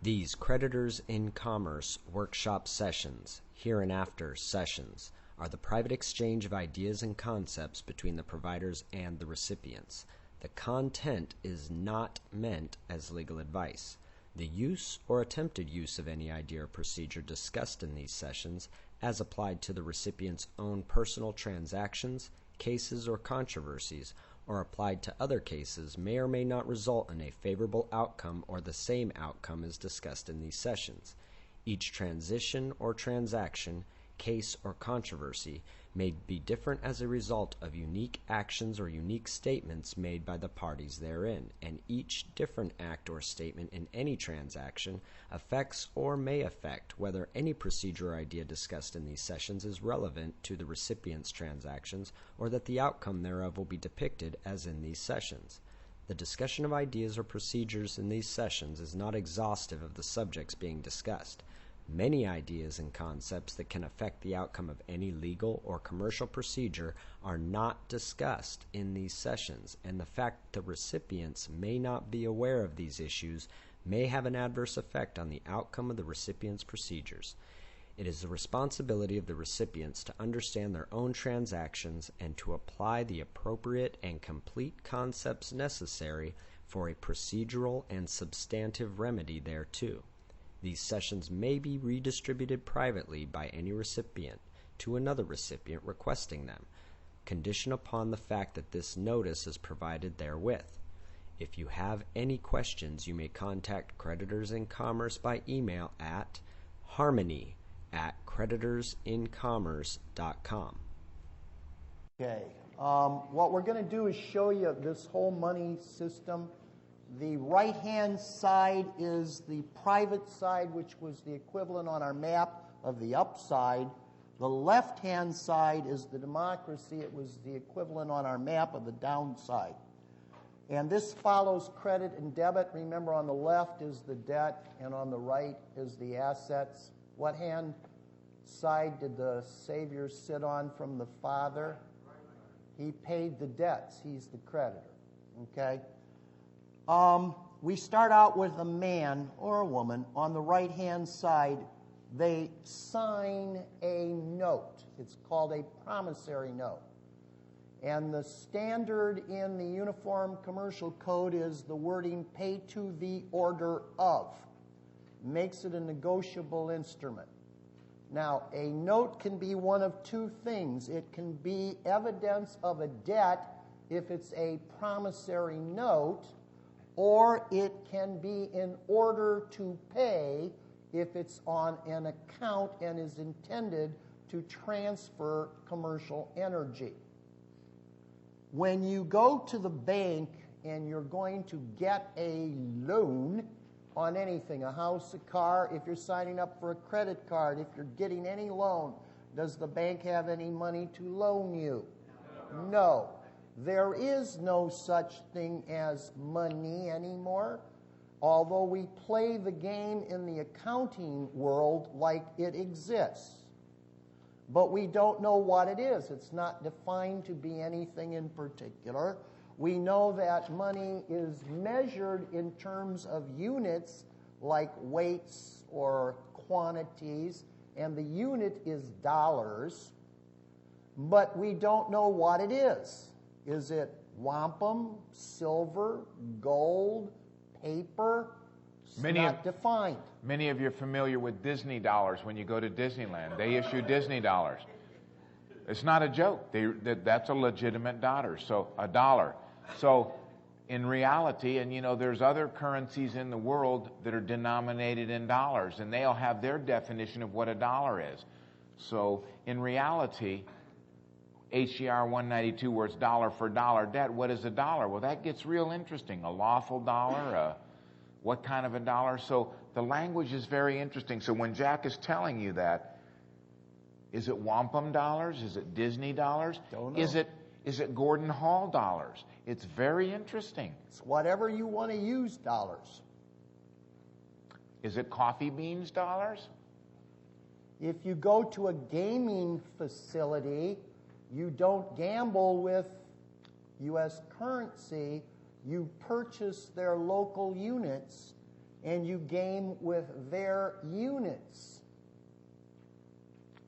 These Creditors in Commerce workshop sessions, hereinafter sessions, are the private exchange of ideas and concepts between the providers and the recipients. The content is not meant as legal advice. The use or attempted use of any idea or procedure discussed in these sessions, as applied to the recipient's own personal transactions, cases, or controversies, or applied to other cases, may or may not result in a favorable outcome or the same outcome as discussed in these sessions. Each transition or transaction, case, or controversy may be different as a result of unique actions or unique statements made by the parties therein, and each different act or statement in any transaction affects or may affect whether any procedure or idea discussed in these sessions is relevant to the recipient's transactions or that the outcome thereof will be depicted as in these sessions. The discussion of ideas or procedures in these sessions is not exhaustive of the subjects being discussed. Many ideas and concepts that can affect the outcome of any legal or commercial procedure are not discussed in these sessions, and the fact that the recipients may not be aware of these issues may have an adverse effect on the outcome of the recipient's procedures. It is the responsibility of the recipients to understand their own transactions and to apply the appropriate and complete concepts necessary for a procedural and substantive remedy thereto. These sessions may be redistributed privately by any recipient to another recipient requesting them, condition upon the fact that this notice is provided therewith. If you have any questions, you may contact Creditors in Commerce by email at harmony@creditorsincommerce.com. Okay. What we're going to do is show you this whole money system. The right-hand side is the private side, which was the equivalent on our map of the upside. The left-hand side is the democracy. It was the equivalent on our map of the downside. And this follows credit and debit. Remember, on the left is the debt, and on the right is the assets. What hand side did the Savior sit on from the Father? He paid the debts. He's the creditor. Okay? We start out with a man or a woman. On the right-hand side, they sign a note. It's called a promissory note. And the standard in the Uniform Commercial Code is the wording, pay to the order of. Makes it a negotiable instrument. Now, a note can be one of two things. It can be evidence of a debt if it's a promissory note, or it can be in order to pay if it's on an account and is intended to transfer commercial energy. When you go to the bank and you're going to get a loan on anything, a house, a car, if you're signing up for a credit card, if you're getting any loan, does the bank have any money to loan you? No. There is no such thing as money anymore, although we play the game in the accounting world like it exists. But we don't know what it is. It's not defined to be anything in particular. We know that money is measured in terms of units like weights or quantities, and the unit is dollars, but we don't know what it is. Is it wampum, silver, gold, paper? It's not defined. Many of you are familiar with Disney dollars when you go to Disneyland. They issue Disney dollars. It's not a joke. That's a legitimate dollar. So a dollar. So in reality, and you know, there's other currencies in the world that are denominated in dollars, and they'll have their definition of what a dollar is. So in reality, HCR 192, where it's dollar for dollar debt, what is a dollar? Well, that gets real interesting. A lawful dollar, what kind of a dollar? So the language is very interesting. So when Jack is telling you that, is it wampum dollars? Is it Disney dollars? Don't know. Is it Gordon Hall dollars? It's very interesting. It's whatever you want to use dollars. Is it coffee beans dollars? If you go to a gaming facility, you don't gamble with U.S. currency. You purchase their local units, and you game with their units.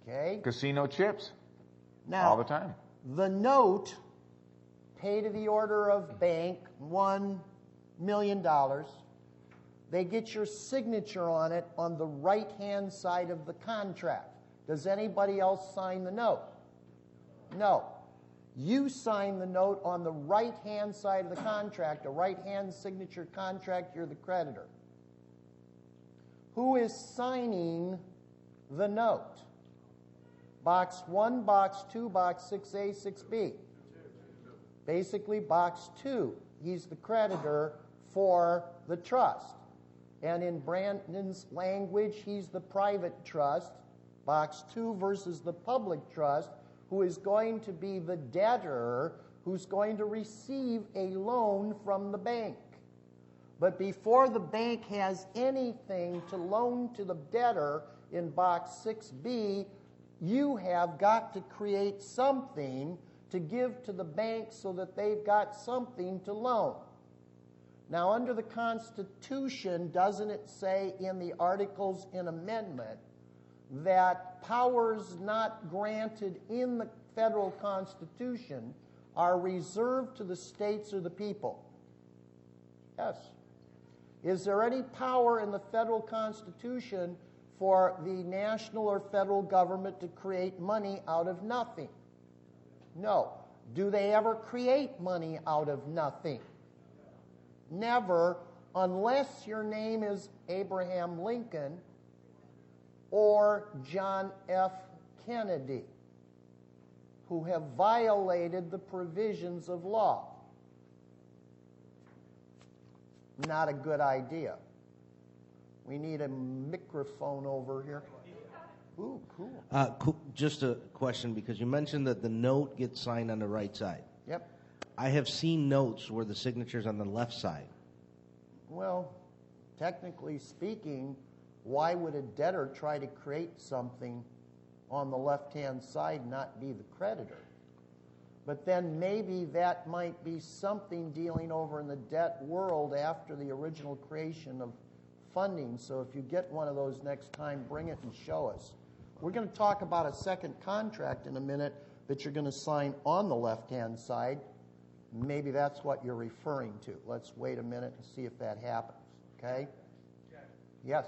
Okay? Casino chips. Now, All the time. the note, pay to the order of bank, $1 million. They get your signature on it on the right-hand side of the contract. Does anybody else sign the note? No. You sign the note on the right-hand side of the contract, a right-hand signature contract, you're the creditor. Who is signing the note? Box 1, Box 2, Box 6A, 6B. Basically, Box 2. He's the creditor for the trust. And in Brandon's language, he's the private trust. Box 2 versus the public trust, who is going to be the debtor who's going to receive a loan from the bank. But before the bank has anything to loan to the debtor in Box 6B, you have got to create something to give to the bank so that they've got something to loan. Now, under the Constitution, doesn't it say in the Articles in Amendment that powers not granted in the federal Constitution are reserved to the states or the people? Yes. Is there any power in the federal Constitution for the national or federal government to create money out of nothing? No. Do they ever create money out of nothing? Never, unless your name is Abraham Lincoln or John F. Kennedy, who have violated the provisions of law. Not a good idea. We need a microphone over here. Ooh, cool. Just a question, because you mentioned that the note gets signed on the right side. Yep. I have seen notes where the signature's on the left side. Well, technically speaking, why would a debtor try to create something on the left-hand side and not be the creditor? But then maybe that might be something dealing over in the debt world after the original creation of funding. So if you get one of those next time, bring it and show us. We're going to talk about a second contract in a minute that you're going to sign on the left-hand side. Maybe that's what you're referring to. Let's wait a minute and see if that happens. Okay? Yes?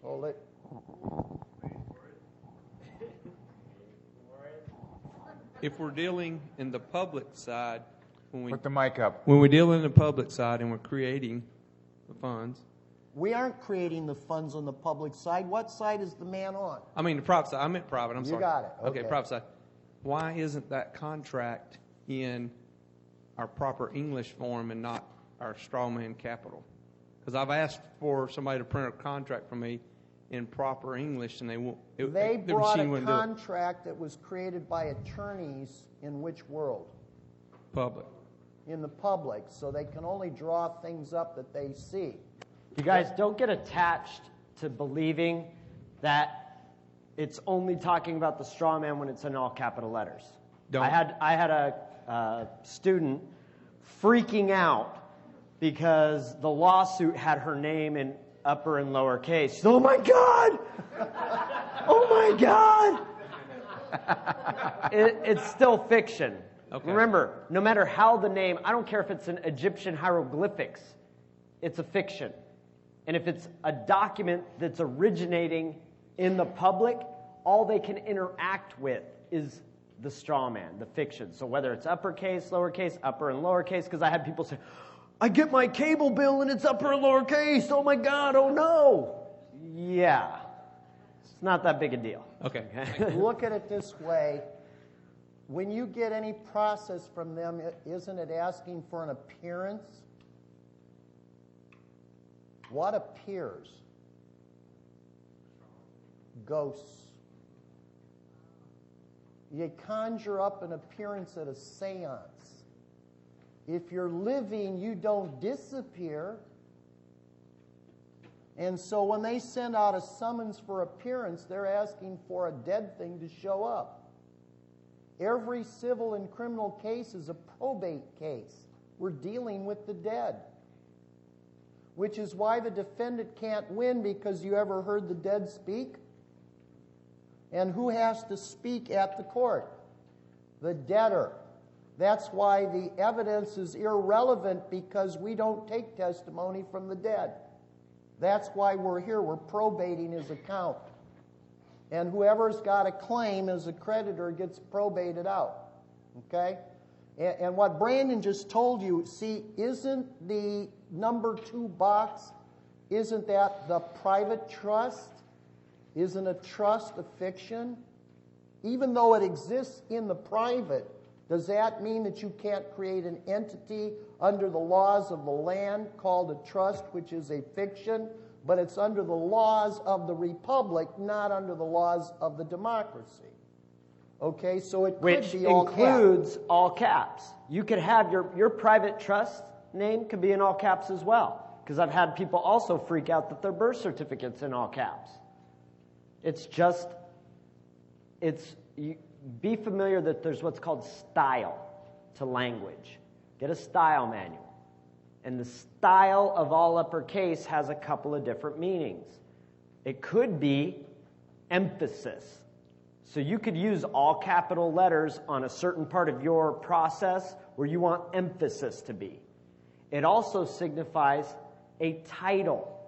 Hold it. If we're dealing in the public side, Put the mic up. when we deal in the public side and we're creating the funds, We aren't creating the funds on the public side. What side is the man on? I mean the private side. I meant private. I'm You sorry. got it. Okay, Okay. private side. Why isn't that contract in our proper English form and not our strawman capital? Because I've asked for somebody to print a contract for me in proper English, and they won't. They the brought machine a wouldn't do it. contract that was created by attorneys in which world? Public. In the public, so they can only draw things up that they see. You guys don't get attached to believing that it's only talking about the straw man when it's in all capital letters. Don't. I had a student freaking out because the lawsuit had her name in upper and lower case. She's, oh my God! Oh my God! It's still fiction. Okay. Remember, no matter how the name, I don't care if it's an Egyptian hieroglyphics, it's a fiction. And if it's a document that's originating in the public, all they can interact with is the straw man, the fiction. So whether it's uppercase, lowercase, upper and lowercase, because I had people say, I get my cable bill and it's upper and lowercase, oh my God, oh no. Yeah, it's not that big a deal. Okay. Look at it this way. When you get any process from them, isn't it asking for an appearance? What appears? Ghosts. You conjure up an appearance at a seance. If you're living, you don't disappear. And so when they send out a summons for appearance, they're asking for a dead thing to show up. Every civil and criminal case is a probate case. We're dealing with the dead. which is why the defendant can't win, because you ever heard the dead speak? And who has to speak at the court? The debtor. That's why the evidence is irrelevant, because we don't take testimony from the dead. That's why we're here. We're probating his account. And whoever's got a claim as a creditor gets probated out. Okay? And what Brandon just told you, see, isn't the number 2 box, isn't that the private trust? Isn't a trust a fiction? Even though it exists in the private, does that mean that you can't create an entity under the laws of the land called a trust, which is a fiction, but it's under the laws of the republic, not under the laws of the democracy? Okay, so it Which could be all includes caps. all caps. You could have your private trust name could be in all caps as well, because I've had people also freak out that their birth certificate's in all caps. It's just, be familiar that there's what's called style to language. Get a style manual. And the style of all uppercase has a couple of different meanings. It could be emphasis. So you could use all capital letters on a certain part of your process where you want emphasis to be. It also signifies a title.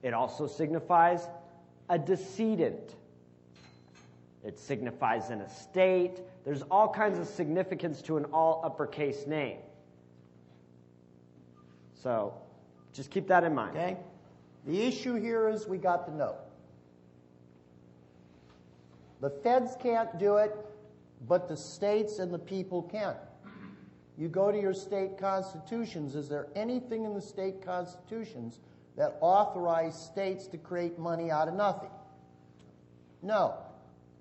It also signifies a decedent. It signifies an estate. There's all kinds of significance to an all uppercase name. So just keep that in mind. Okay? The issue here is we got the note. The feds can't do it, but the states and the people can. You go to your state constitutions. Is there anything in the state constitutions that authorize states to create money out of nothing? No.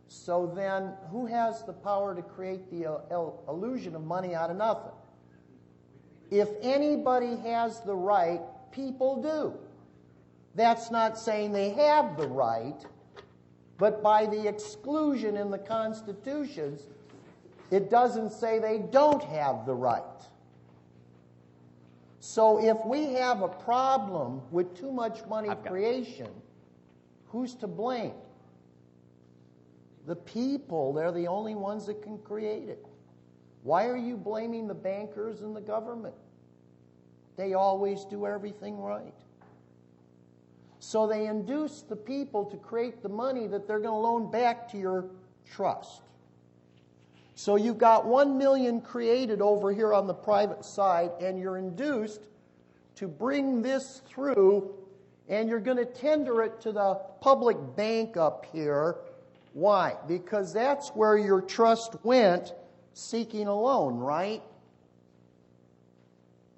So then, who has the power to create the illusion of money out of nothing? If anybody has the right, people do. That's not saying they have the right, but by the exclusion in the constitutions, it doesn't say they don't have the right. So if we have a problem with too much money creation, who's to blame? The people. They're the only ones that can create it. Why are you blaming the bankers and the government? They always do everything right. So they induce the people to create the money that they're going to loan back to your trust. So you've got 1 million created over here on the private side, and you're induced to bring this through, and you're going to tender it to the public bank up here. Why? Because that's where your trust went seeking a loan, right?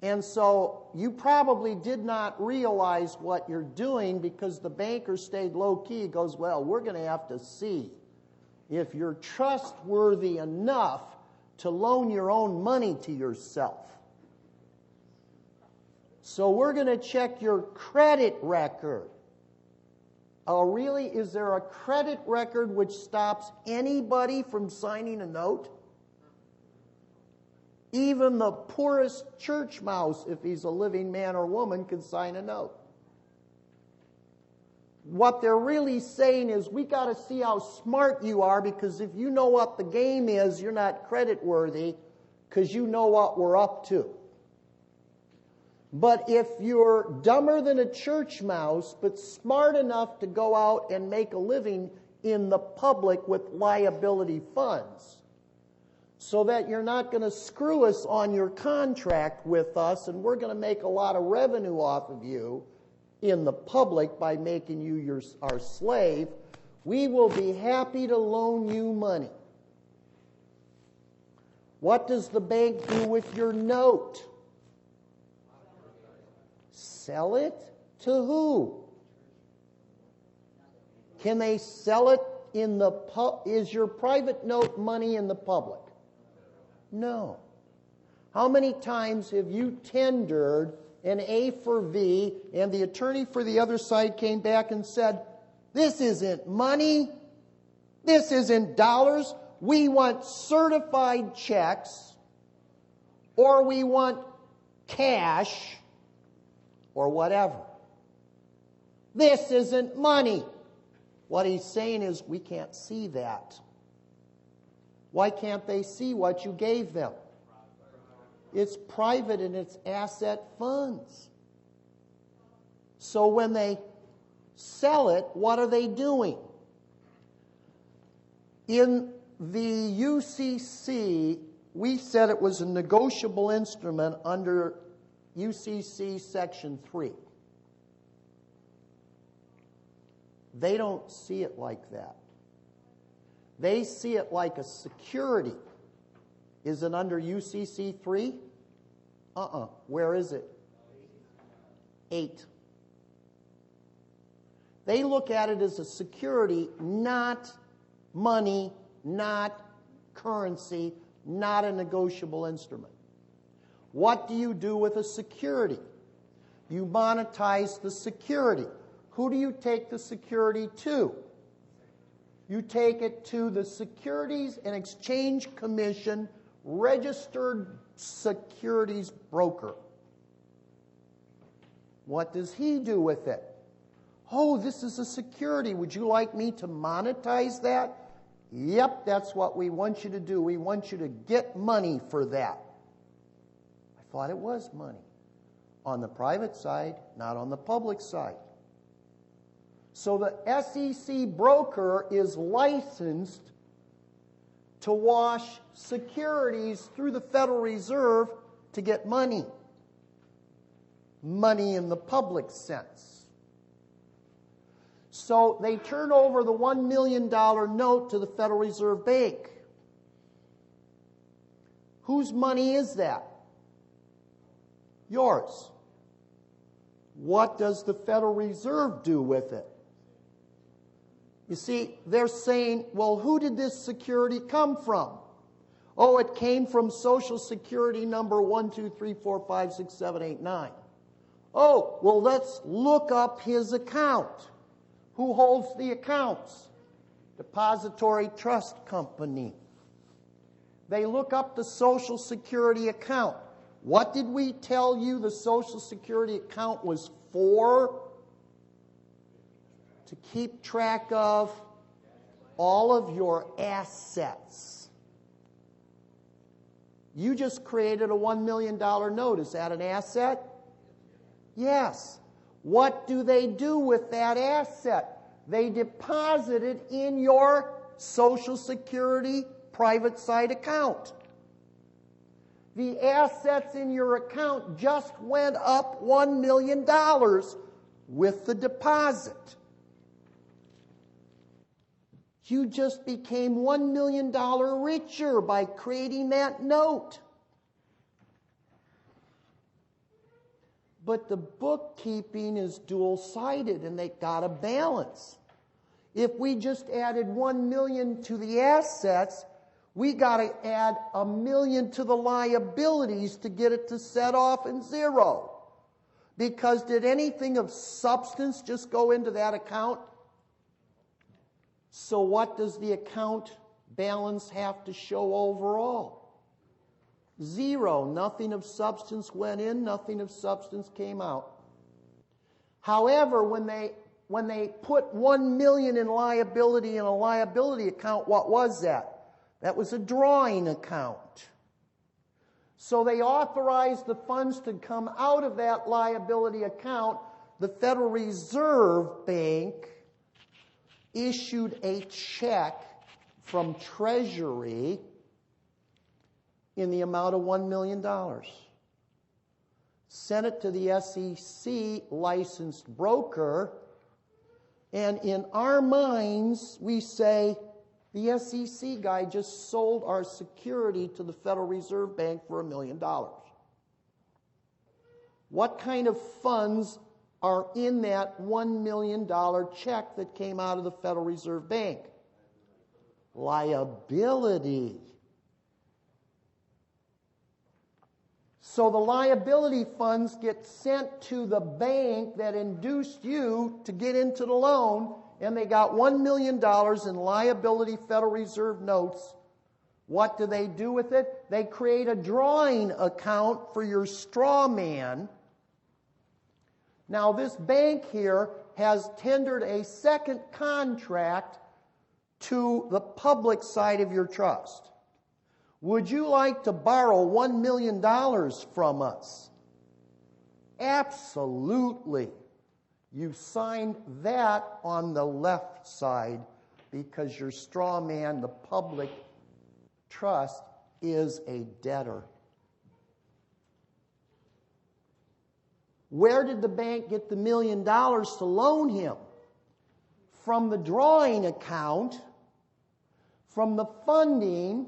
And so you probably did not realize what you're doing, because the banker stayed low-key. He goes, well, we're going to have to see if you're trustworthy enough to loan your own money to yourself. So we're going to check your credit record. Oh, really? Is there a credit record which stops anybody from signing a note? Even the poorest church mouse, if he's a living man or woman, can sign a note. What they're really saying is, we got to see how smart you are, because if you know what the game is, you're not credit worthy, because you know what we're up to. But if you're dumber than a church mouse, but smart enough to go out and make a living in the public with liability funds, so that you're not going to screw us on your contract with us, and we're going to make a lot of revenue off of you in the public by making you our slave, we will be happy to loan you money. What does the bank do with your note? Sell it to who? Can they sell it in the is your private note money in the public? No. How many times have you tendered an A for V, and the attorney for the other side came back and said, this isn't money, this isn't dollars, we want certified checks, or we want cash, or whatever. This isn't money. What he's saying is, we can't see that. Why can't they see what you gave them? It's private and it's asset funds. So when they sell it, what are they doing? In the UCC, we said it was a negotiable instrument under UCC Section 3. They don't see it like that. They see it like a security. Is it under UCC 3? Where is it? 8. They look at it as a security, not money, not currency, not a negotiable instrument. What do you do with a security? You monetize the security. Who do you take the security to? You take it to the Securities and Exchange Commission registered securities broker. What does he do with it? Oh, this is a security. Would you like me to monetize that? Yep, that's what we want you to do. We want you to get money for that. I thought it was money. On the private side, not on the public side. So the SEC broker is licensed to wash securities through the Federal Reserve to get money. Money in the public sense. So they turn over the $1 million note to the Federal Reserve Bank. Whose money is that? Yours. What does the Federal Reserve do with it? You see, they're saying, well, who did this security come from? Oh, it came from Social Security number 123456789. Oh, well, let's look up his account. Who holds the accounts? Depository Trust Company. They look up the Social Security account. What did we tell you the Social Security account was for? To keep track of all of your assets. You just created a $1 million note. Is that an asset? Yes. What do they do with that asset? They deposit it in your Social Security private side account. The assets in your account just went up $1 million with the deposit. You just became $1 million richer by creating that note. But the bookkeeping is dual-sided, and they got to balance. If we just added $1 million to the assets, we got to add $1 million to the liabilities to get it to set off in zero. Because did anything of substance just go into that account? So what does the account balance have to show overall? Zero. Nothing of substance went in, nothing of substance came out. However, when they put $1 million in liability in a liability account, what was that? That was a drawing account. So they authorized the funds to come out of that liability account. The Federal Reserve Bank issued a check from Treasury in the amount of $1 million. Sent it to the SEC licensed broker, and in our minds, we say, the SEC guy just sold our security to the Federal Reserve Bank for $1 million. What kind of funds are in that $1 million check that came out of the Federal Reserve Bank? Liability. So the liability funds get sent to the bank that induced you to get into the loan, and they got $1 million in liability Federal Reserve notes. What do they do with it? They create a drawing account for your straw man Now, this bank here has tendered a second contract to the public side of your trust. Would you like to borrow $1 million from us? Absolutely. You signed that on the left side because your straw man, the public trust, is a debtor. Where did the bank get the $1 million to loan him? From the drawing account, from the funding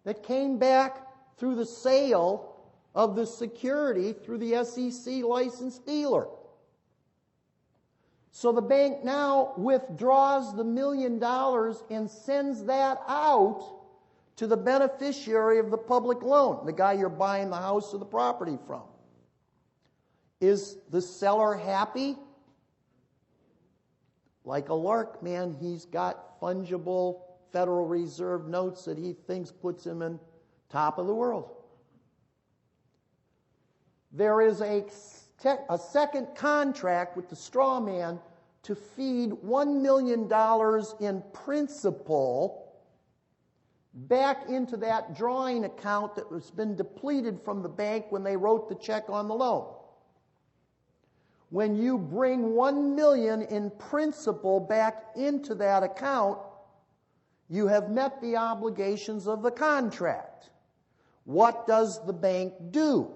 that came back through the sale of the security through the SEC licensed dealer. So the bank now withdraws the $1 million and sends that out to the beneficiary of the public loan, the guy you're buying the house or the property from. Is the seller happy? Like a lark, man, he's got fungible Federal Reserve notes that he thinks puts him in top of the world. There is a second contract with the straw man to feed $1 million in principal back into that drawing account that has been depleted from the bank when they wrote the check on the loan. When you bring $1 million in principal back into that account, you have met the obligations of the contract. What does the bank do?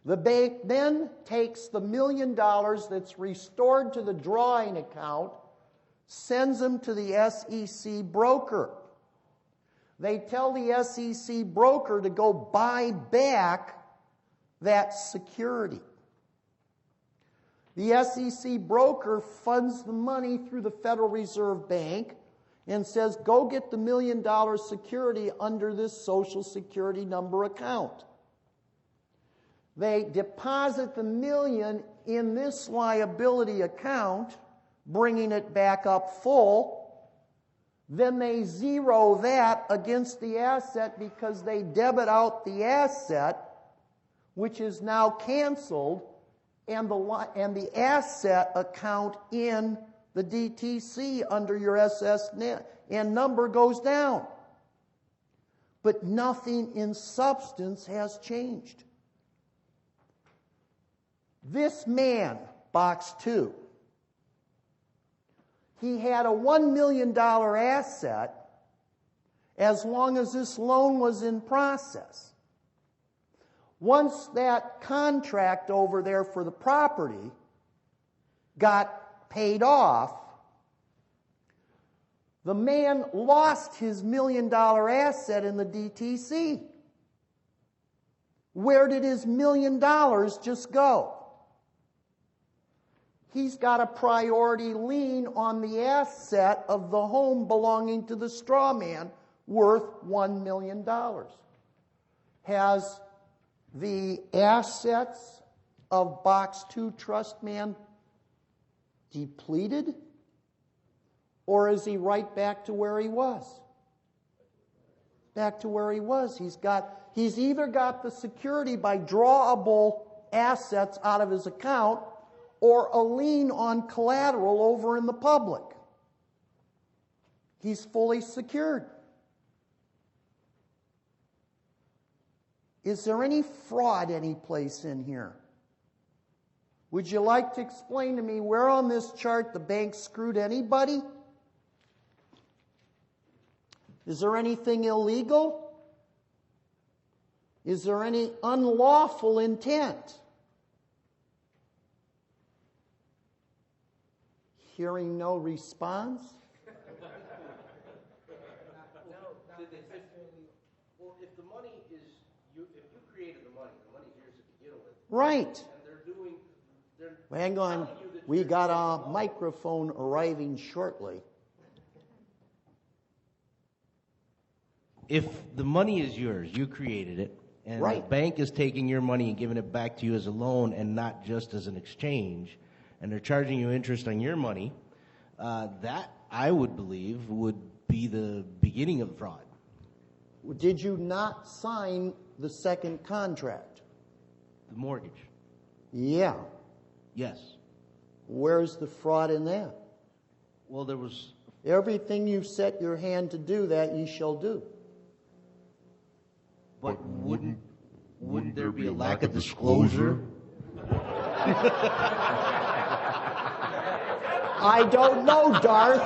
The bank then takes the $1 million that's restored to the drawing account, sends them to the SEC broker. They tell the SEC broker to go buy back that security. The SEC broker funds the money through the Federal Reserve Bank and says, go get the $1 million security under this Social Security number account. They deposit the $1 million in this liability account, bringing it back up full. Then they zero that against the asset because they debit out the asset, which is now canceled, and the asset account in the DTC under your SSN number goes down. But nothing in substance has changed. This man, box 2, he had a $1 million asset as long as this loan was in process. Once that contract over there for the property got paid off, the man lost his $1 million asset in the DTC. Where did his $1 million just go? He's got a priority lien on the asset of the home belonging to the straw man worth $1 million. Has the assets of box 2 trust man depleted? Or is he right back to where he was? Back to where he was. He's either got the security by drawable assets out of his account or a lien on collateral over in the public. He's fully secured. Is there any fraud any place in here? Would you like to explain to me where on this chart the bank screwed anybody? Is there anything illegal? Is there any unlawful intent? Hearing no response? Well, if the money is, if you created the money's yours to begin with. Right. And they're Hang on. We got a microphone arriving shortly. If the money is yours, you created it, and the bank is taking your money and giving it back to you as a loan and not just as an exchange, and they're charging you interest on your money, that, I would believe, would be the beginning of the fraud. Did you not sign the second contract? The mortgage. Yeah. Yes. Where's the fraud in that? Well, there was... Everything you've set your hand to do, that ye shall do. But wouldn't there be a lack of disclosure? I don't know, Darth.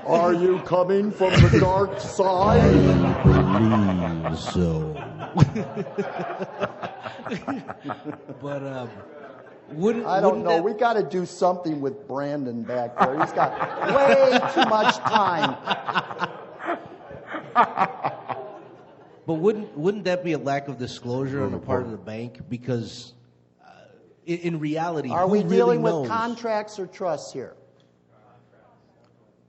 Are you coming from the dark side? Believe so. But I don't know. We got to do something with Brandon back there. He's got way too much time. But wouldn't that be a lack of disclosure on the part of the bank? Because in reality, are we dealing really with contracts or trusts here?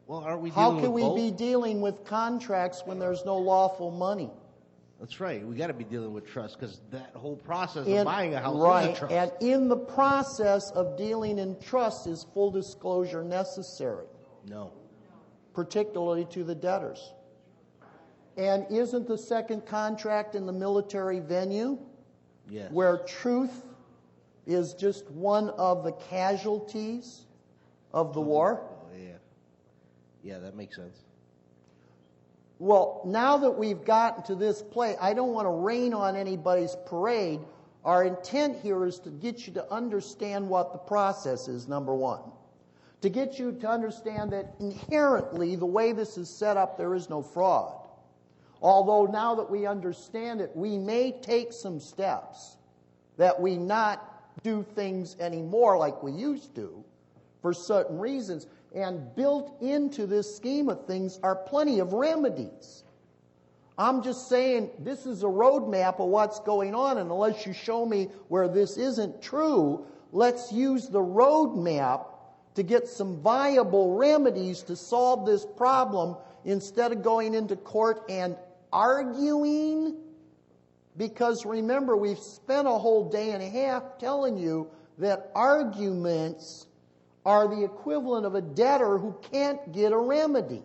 Well, aren't we How dealing can with we both? be dealing with contracts when there's no lawful money? That's right. We got to be dealing with trust because that whole process of buying a house right, is a trust. and in the process of dealing in trust is full disclosure necessary. No. Particularly to the debtors. And isn't the second contract in the military venue? Yes. Where truth is just one of the casualties of the war? Oh, yeah. Yeah, that makes sense. Well, now that we've gotten to this place, I don't want to rain on anybody's parade. Our intent here is to get you to understand what the process is, number one. To get you to understand that inherently, the way this is set up, there is no fraud. Although now that we understand it, we may take some steps that we not do things anymore like we used to for certain reasons. And built into this scheme of things are plenty of remedies. I'm just saying this is a roadmap of what's going on, and unless you show me where this isn't true, let's use the roadmap to get some viable remedies to solve this problem instead of going into court and arguing. Because remember, we've spent a whole day and a half telling you that arguments are the equivalent of a debtor who can't get a remedy.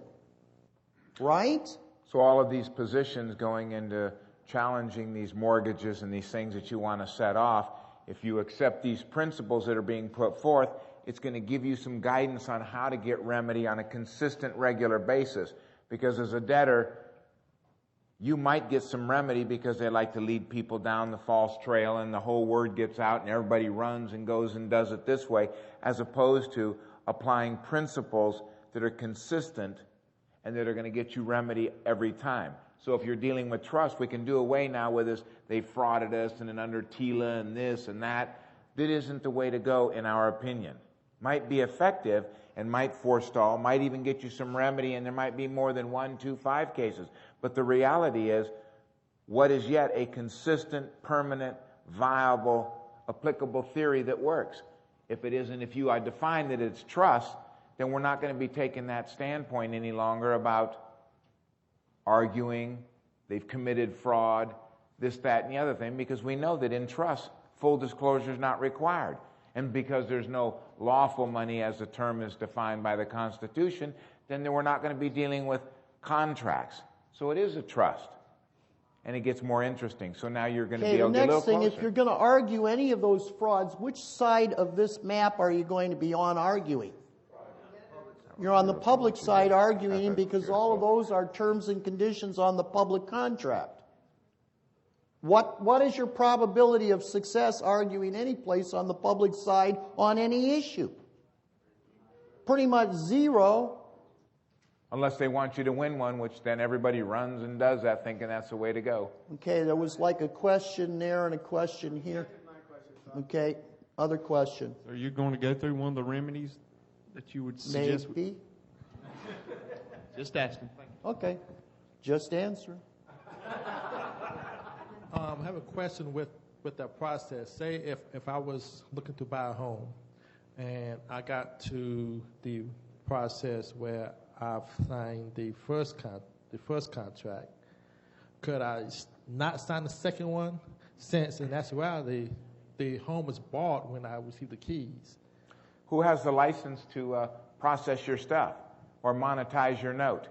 Right? So all of these positions going into challenging these mortgages and these things that you want to set off, if you accept these principles that are being put forth, it's going to give you some guidance on how to get remedy on a consistent, regular basis. Because as a debtor, you might get some remedy because they like to lead people down the false trail and the whole word gets out and everybody runs and goes and does it this way, as opposed to applying principles that are consistent and that are going to get you remedy every time. So if you're dealing with trust, we can do away now with this, they frauded us and under TILA and this and that. That isn't the way to go in our opinion. Might be effective and might forestall, might even get you some remedy, and there might be more than 1, 2, 5 cases. But the reality is, what is yet a consistent, permanent, viable, applicable theory that works? If it isn't, if you define that it's trust, then we're not going to be taking that standpoint any longer about arguing, they've committed fraud, this, that, and the other thing, because we know that in trust, full disclosure is not required. And because there's no lawful money as the term is defined by the Constitution, then we're not going to be dealing with contracts. So it is a trust. And it gets more interesting. So now you're going to be able to get a little closer. The next thing, if you're going to argue any of those frauds, which side of this map are you going to be on arguing? You're on the public side arguing because all of those are terms and conditions on the public contract. What is your probability of success arguing any place on the public side on any issue? Pretty much zero. Unless they want you to win one, which then everybody runs and does that thinking that's the way to go. Okay, there was like a question there and a question here. Okay, other question. Are you going to go through one of the remedies that you would suggest? Maybe. Just asking. Okay, just answer. I have a question with that process. Say if I was looking to buy a home and I got to the process where I've signed the first contract, could I not sign the second one since in actuality the home was bought when I received the keys? Who has the license to process your stuff or monetize your note?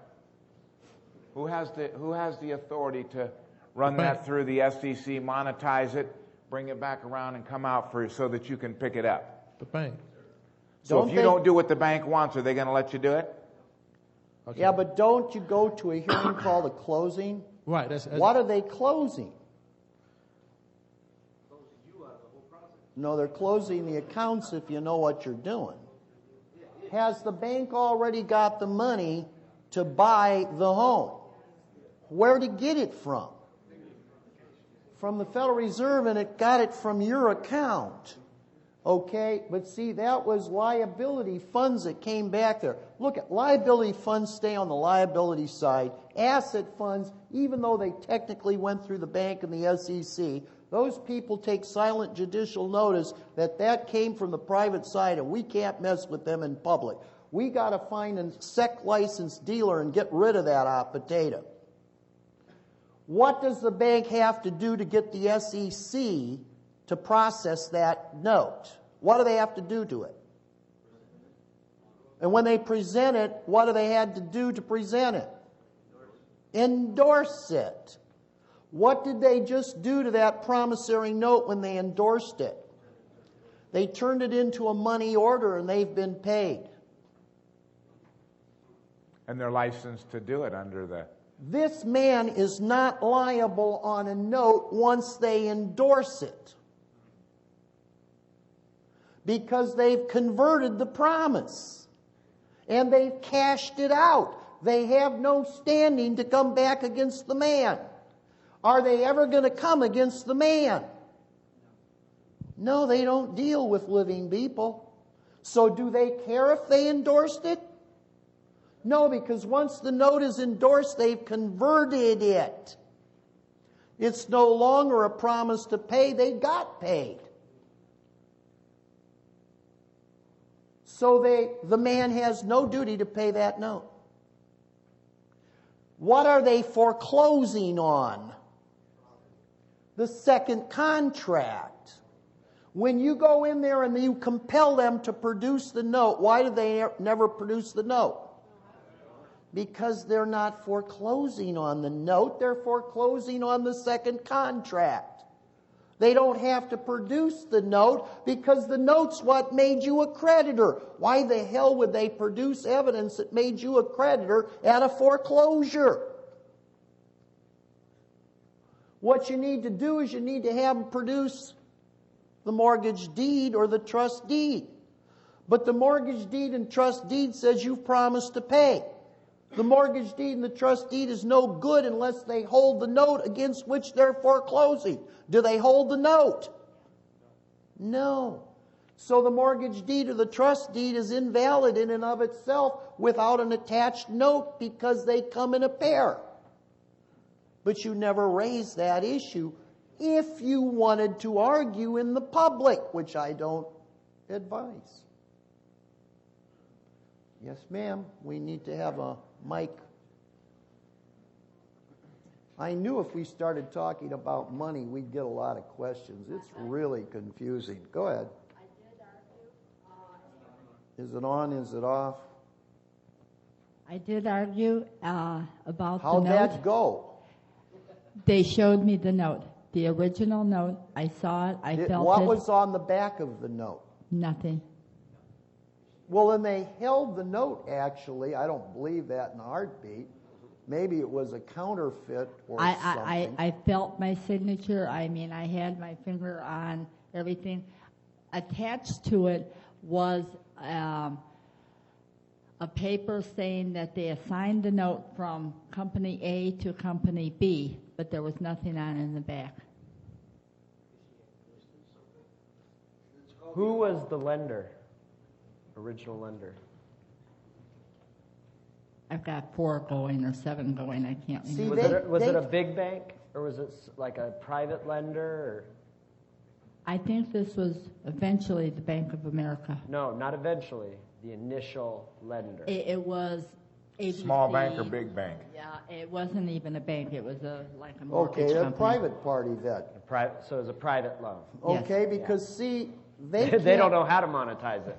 Who has the authority to run that through the SEC, monetize it, bring it back around and come out for so that you can pick it up. The bank. So if you don't do what the bank wants, are they going to let you do it? Okay. Yeah, but don't you go to a hearing called a closing? Right. What are they closing? No, they're closing the accounts if you know what you're doing. Has the bank already got the money to buy the home? Where to get it from? From the Federal Reserve, and it got it from your account. Okay, but see, that was liability funds that came back there. Look, at liability funds stay on the liability side. Asset funds, even though they technically went through the bank and the SEC, those people take silent judicial notice that that came from the private side, and we can't mess with them in public. We got to find a SEC licensed dealer and get rid of that hot potato. What does the bank have to do to get the SEC to process that note? What do they have to do to it? And when they present it, what do they had to do to present it? Endorse it. What did they just do to that promissory note when they endorsed it? They turned it into a money order and they've been paid. And they're licensed to do it under the... This man is not liable on a note once they endorse it, because they've converted the promise and they've cashed it out. They have no standing to come back against the man. Are they ever going to come against the man? No, they don't deal with living people. So do they care if they endorsed it? No, because once the note is endorsed, they've converted it. It's no longer a promise to pay. They got paid. So the man has no duty to pay that note. What are they foreclosing on? The second contract. When you go in there and you compel them to produce the note, why do they never produce the note? Because they're not foreclosing on the note, they're foreclosing on the second contract. They don't have to produce the note because the note's what made you a creditor. Why the hell would they produce evidence that made you a creditor at a foreclosure? What you need to do is you need to have them produce the mortgage deed or the trust deed. But the mortgage deed and trust deed says you've promised to pay. The mortgage deed and the trust deed is no good unless they hold the note against which they're foreclosing. Do they hold the note? No. So the mortgage deed or the trust deed is invalid in and of itself without an attached note because they come in a pair. But you never raise that issue if you wanted to argue in the public, which I don't advise. Yes, ma'am, we need to have a mic. I knew if we started talking about money, we'd get a lot of questions. It's really confusing. Go ahead. I did argue. Is it on? Is it off? I did argue about How'd the note. that go? They showed me the note, the original note. I saw it. I felt What it. was on the back of the note? Nothing. Well, then they held the note, actually. I don't believe that in a heartbeat. Maybe it was a counterfeit or something. I felt my signature. I mean, I had my finger on everything. Attached to it was a paper saying that they assigned the note from Company A to Company B, but there was nothing on it in the back. Who was the lender? Original lender? I've got 4 going or 7 going. I can't See, remember. Was it a big bank, or was it like a private lender? Or? I think this was eventually the Bank of America. No, not eventually. The initial lender. It was ABC. Small bank or big bank? Yeah, it wasn't even a bank. It was like a mortgage Okay, a company. private party then. So it was a private loan. Yes. Okay, because see, they They don't can't- know how to monetize it.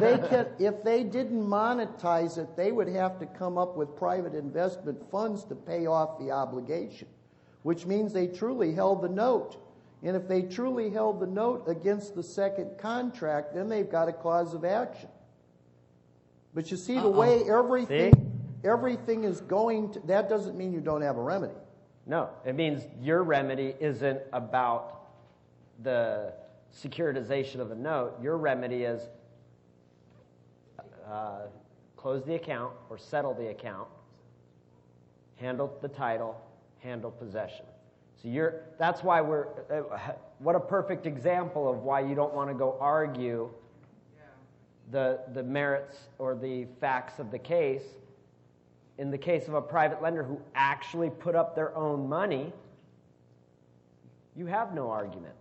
They can, if they didn't monetize it, they would have to come up with private investment funds to pay off the obligation. which means they truly held the note. And if they truly held the note against the second contract, then they've got a cause of action. But you see, the way everything is going to, that doesn't mean you don't have a remedy. No, it means your remedy isn't about the securitization of the note. Your remedy is close the account or settle the account, handle the title, handle possession. So that's why what a perfect example of why you don't want to go argue the merits or the facts of the case. In the case of a private lender who actually put up their own money, you have no argument.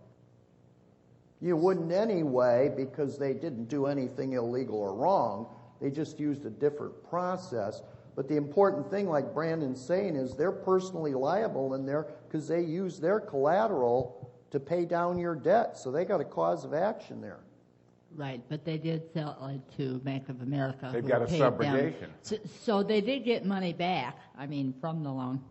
You wouldn't anyway, because they didn't do anything illegal or wrong. They just used a different process. But the important thing, like Brandon's saying, is they're personally liable in there because they use their collateral to pay down your debt. So they got a cause of action there. Right, but they did sell it to Bank of America. They've who got a paid subrogation. them. So they did get money back, from the loan.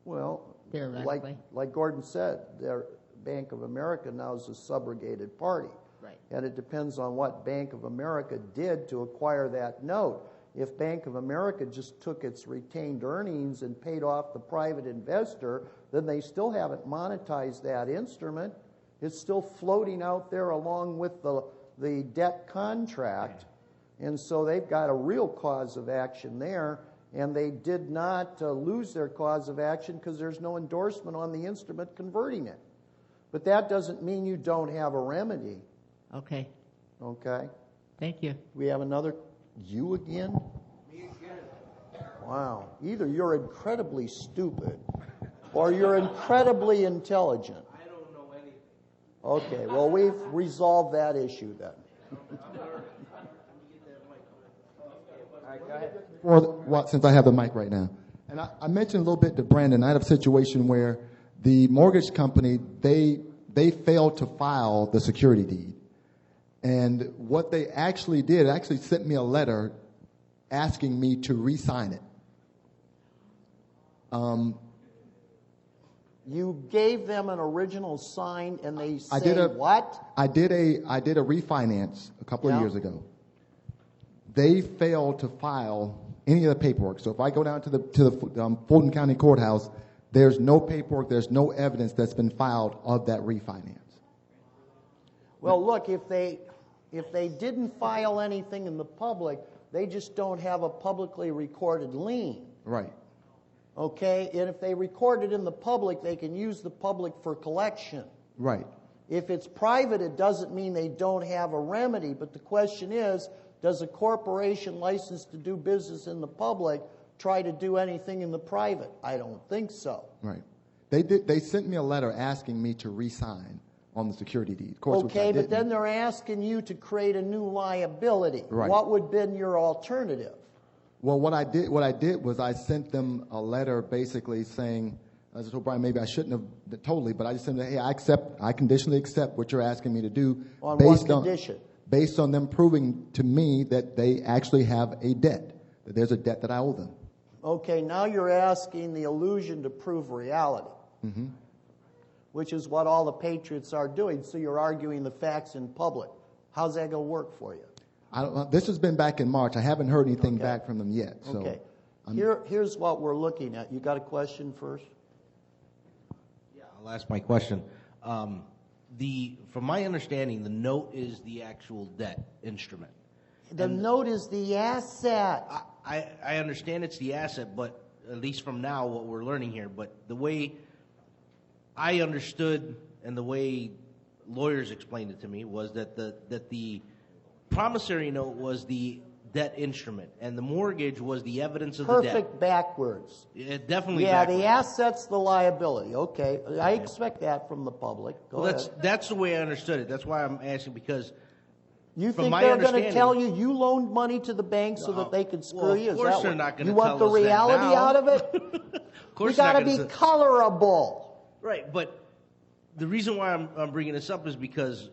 Well, theoretically. like Gordon said, their Bank of America now is a subrogated party. Right. And it depends on what Bank of America did to acquire that note. If Bank of America just took its retained earnings and paid off the private investor, then they still haven't monetized that instrument. It's still floating out there along with the debt contract. And so they've got a real cause of action there. And they did not lose their cause of action because there's no endorsement on the instrument converting it. But that doesn't mean you don't have a remedy. Okay. Okay? Thank you. We have another. You again? Me again. Wow. Either you're incredibly stupid or you're incredibly intelligent. I don't know anything. Okay, well, we've resolved that issue then. Since I have the mic right now. And I mentioned a little bit to Brandon, I had a situation where the mortgage company, they failed to file the security deed. And what they actually did, actually sent me a letter asking me to re-sign it. You gave them an original sign and they say what? I did a refinance a couple of years ago. They failed to file any of the paperwork. So if I go down to the Fulton County Courthouse, there's no paperwork, there's no evidence that's been filed of that refinance. Well, look, if they didn't file anything in the public, they just don't have a publicly recorded lien. Right. Okay? And if they record it in the public, they can use the public for collection. Right. If it's private, it doesn't mean they don't have a remedy. But the question is, does a corporation licensed to do business in the public try to do anything in the private? I don't think so. Right. They sent me a letter asking me to re-sign on the security deed. Of course, okay, but then they're asking you to create a new liability. Right. What would have been your alternative? Well, what I did was I sent them a letter basically saying, as I told Brian, maybe I shouldn't have totally, but I just said, hey, I conditionally accept what you're asking me to do. On what condition? Based on them proving to me that they actually have a debt, that there's a debt that I owe them. Okay, now you're asking the illusion to prove reality, which is what all the patriots are doing. So you're arguing the facts in public. How's that going to work for you? I don't know. This has been back in March. I haven't heard anything back from them yet. So okay. Here's what we're looking at. You got a question first? Yeah, I'll ask my question. From my understanding, the note is the actual debt instrument. The note is the asset. I understand it's the asset, but at least from now, what we're learning here, but the way I understood and the way lawyers explained it to me was that the promissory note was the debt instrument, and the mortgage was the evidence of the debt. Perfect backwards. Definitely backwards. The asset's the liability. Okay, I expect that from the public. Go ahead. That's the way I understood it. That's why I'm asking, because you think they're going to tell you loaned money to the bank so that they could screw you? Of course they're not going to tell us. You want the reality out of it? Of course, we got to be colorable. Right, but the reason why I'm bringing this up is because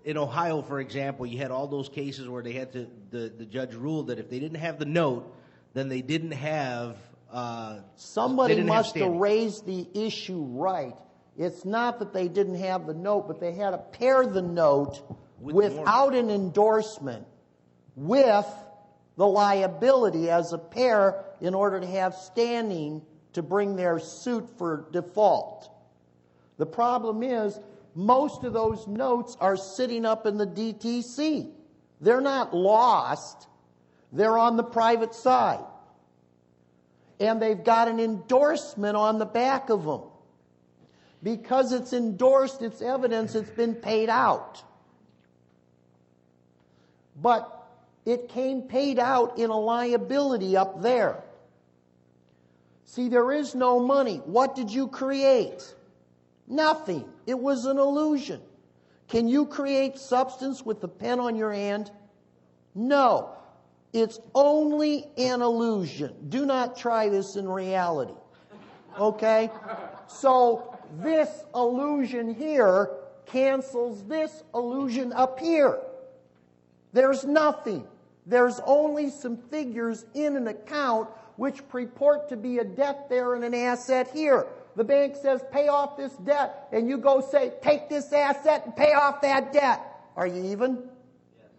in Ohio, for example, you had all those cases where they had to the judge ruled that if they didn't have the note, then they didn't have Somebody didn't have must have standing. raised the issue right. It's not that they didn't have the note, but they had to pair the note without an endorsement with the liability as a pair in order to have standing to bring their suit for default. The problem is, most of those notes are sitting up in the DTC. They're not lost. They're on the private side. And they've got an endorsement on the back of them. Because it's endorsed, it's evidence it's been paid out. But it came paid out in a liability up there. See, there is no money. What did you create? Nothing. It was an illusion. Can you create substance with the pen on your hand? No. It's only an illusion. Do not try this in reality. Okay? So this illusion here cancels this illusion up here. There's nothing. There's only some figures in an account which purport to be a debt there and an asset here. The bank says, pay off this debt, and you go say, take this asset and pay off that debt. Are you even? Yes.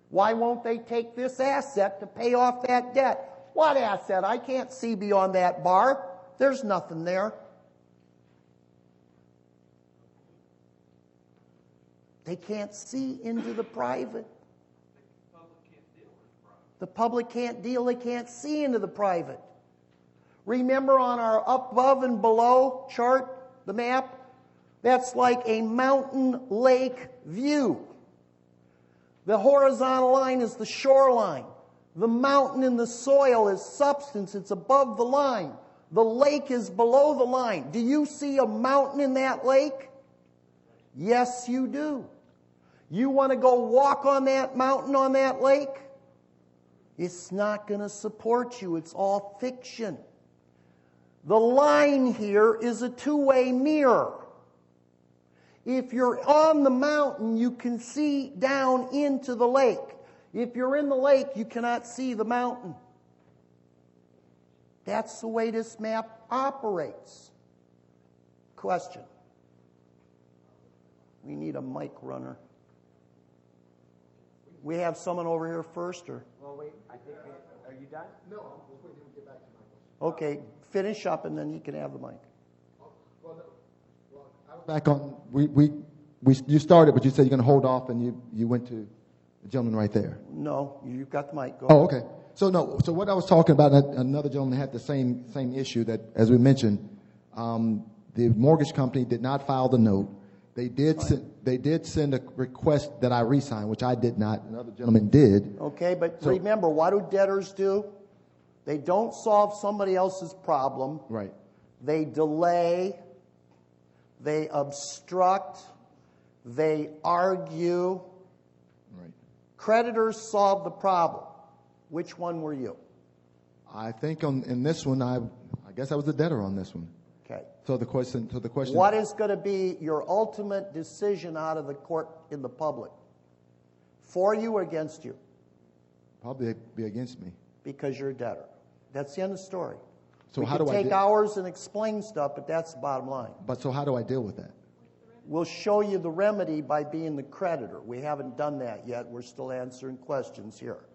Why won't they take this asset to pay off that debt? What asset? I can't see beyond that bar. There's nothing there. They can't see into the private. The public can't deal, they can't see into the private. Remember on our above and below chart, the map? That's like a mountain lake view. The horizontal line is the shoreline. The mountain in the soil is substance, it's above the line. The lake is below the line. Do you see a mountain in that lake? Yes, you do. You want to go walk on that mountain on that lake? It's not going to support you. It's all fiction. The line here is a two-way mirror. If you're on the mountain, you can see down into the lake. If you're in the lake, you cannot see the mountain. That's the way this map operates. Question. We need a mic runner. We have someone over here first, or? Well, wait, I think, are you done? No, I'm just waiting to get back to my Okay, question. finish up and then you can have the mic. Back on, you started, but you said you're going to hold off, and you went to the gentleman right there. No, you've got the mic. Go Oh, ahead. okay. So what I was talking about, another gentleman had the same issue that, as we mentioned, the mortgage company did not file the note. They did send a request that I re-sign, which I did not. Another gentleman did. Okay, but remember, what do debtors do? They don't solve somebody else's problem. Right. They delay. They obstruct. They argue. Right. Creditors solve the problem. Which one were you? I think in this one, I guess I was the debtor on this one. Okay. So the question. What is going to be your ultimate decision out of the court in the public? For you or against you? Probably be against me. Because you're a debtor. That's the end of the story. So we how can do I take hours and explain stuff, but that's the bottom line. But so how do I deal with that? We'll show you the remedy by being the creditor. We haven't done that yet. We're still answering questions here.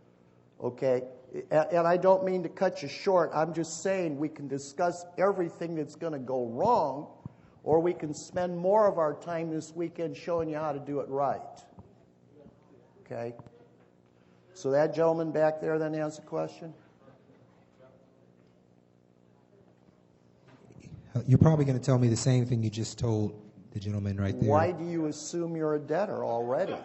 Okay? And I don't mean to cut you short. I'm just saying we can discuss everything that's going to go wrong, or we can spend more of our time this weekend showing you how to do it right. Okay? So that gentleman back there then asked a question? You're probably going to tell me the same thing you just told the gentleman right there. Why do you assume you're a debtor already?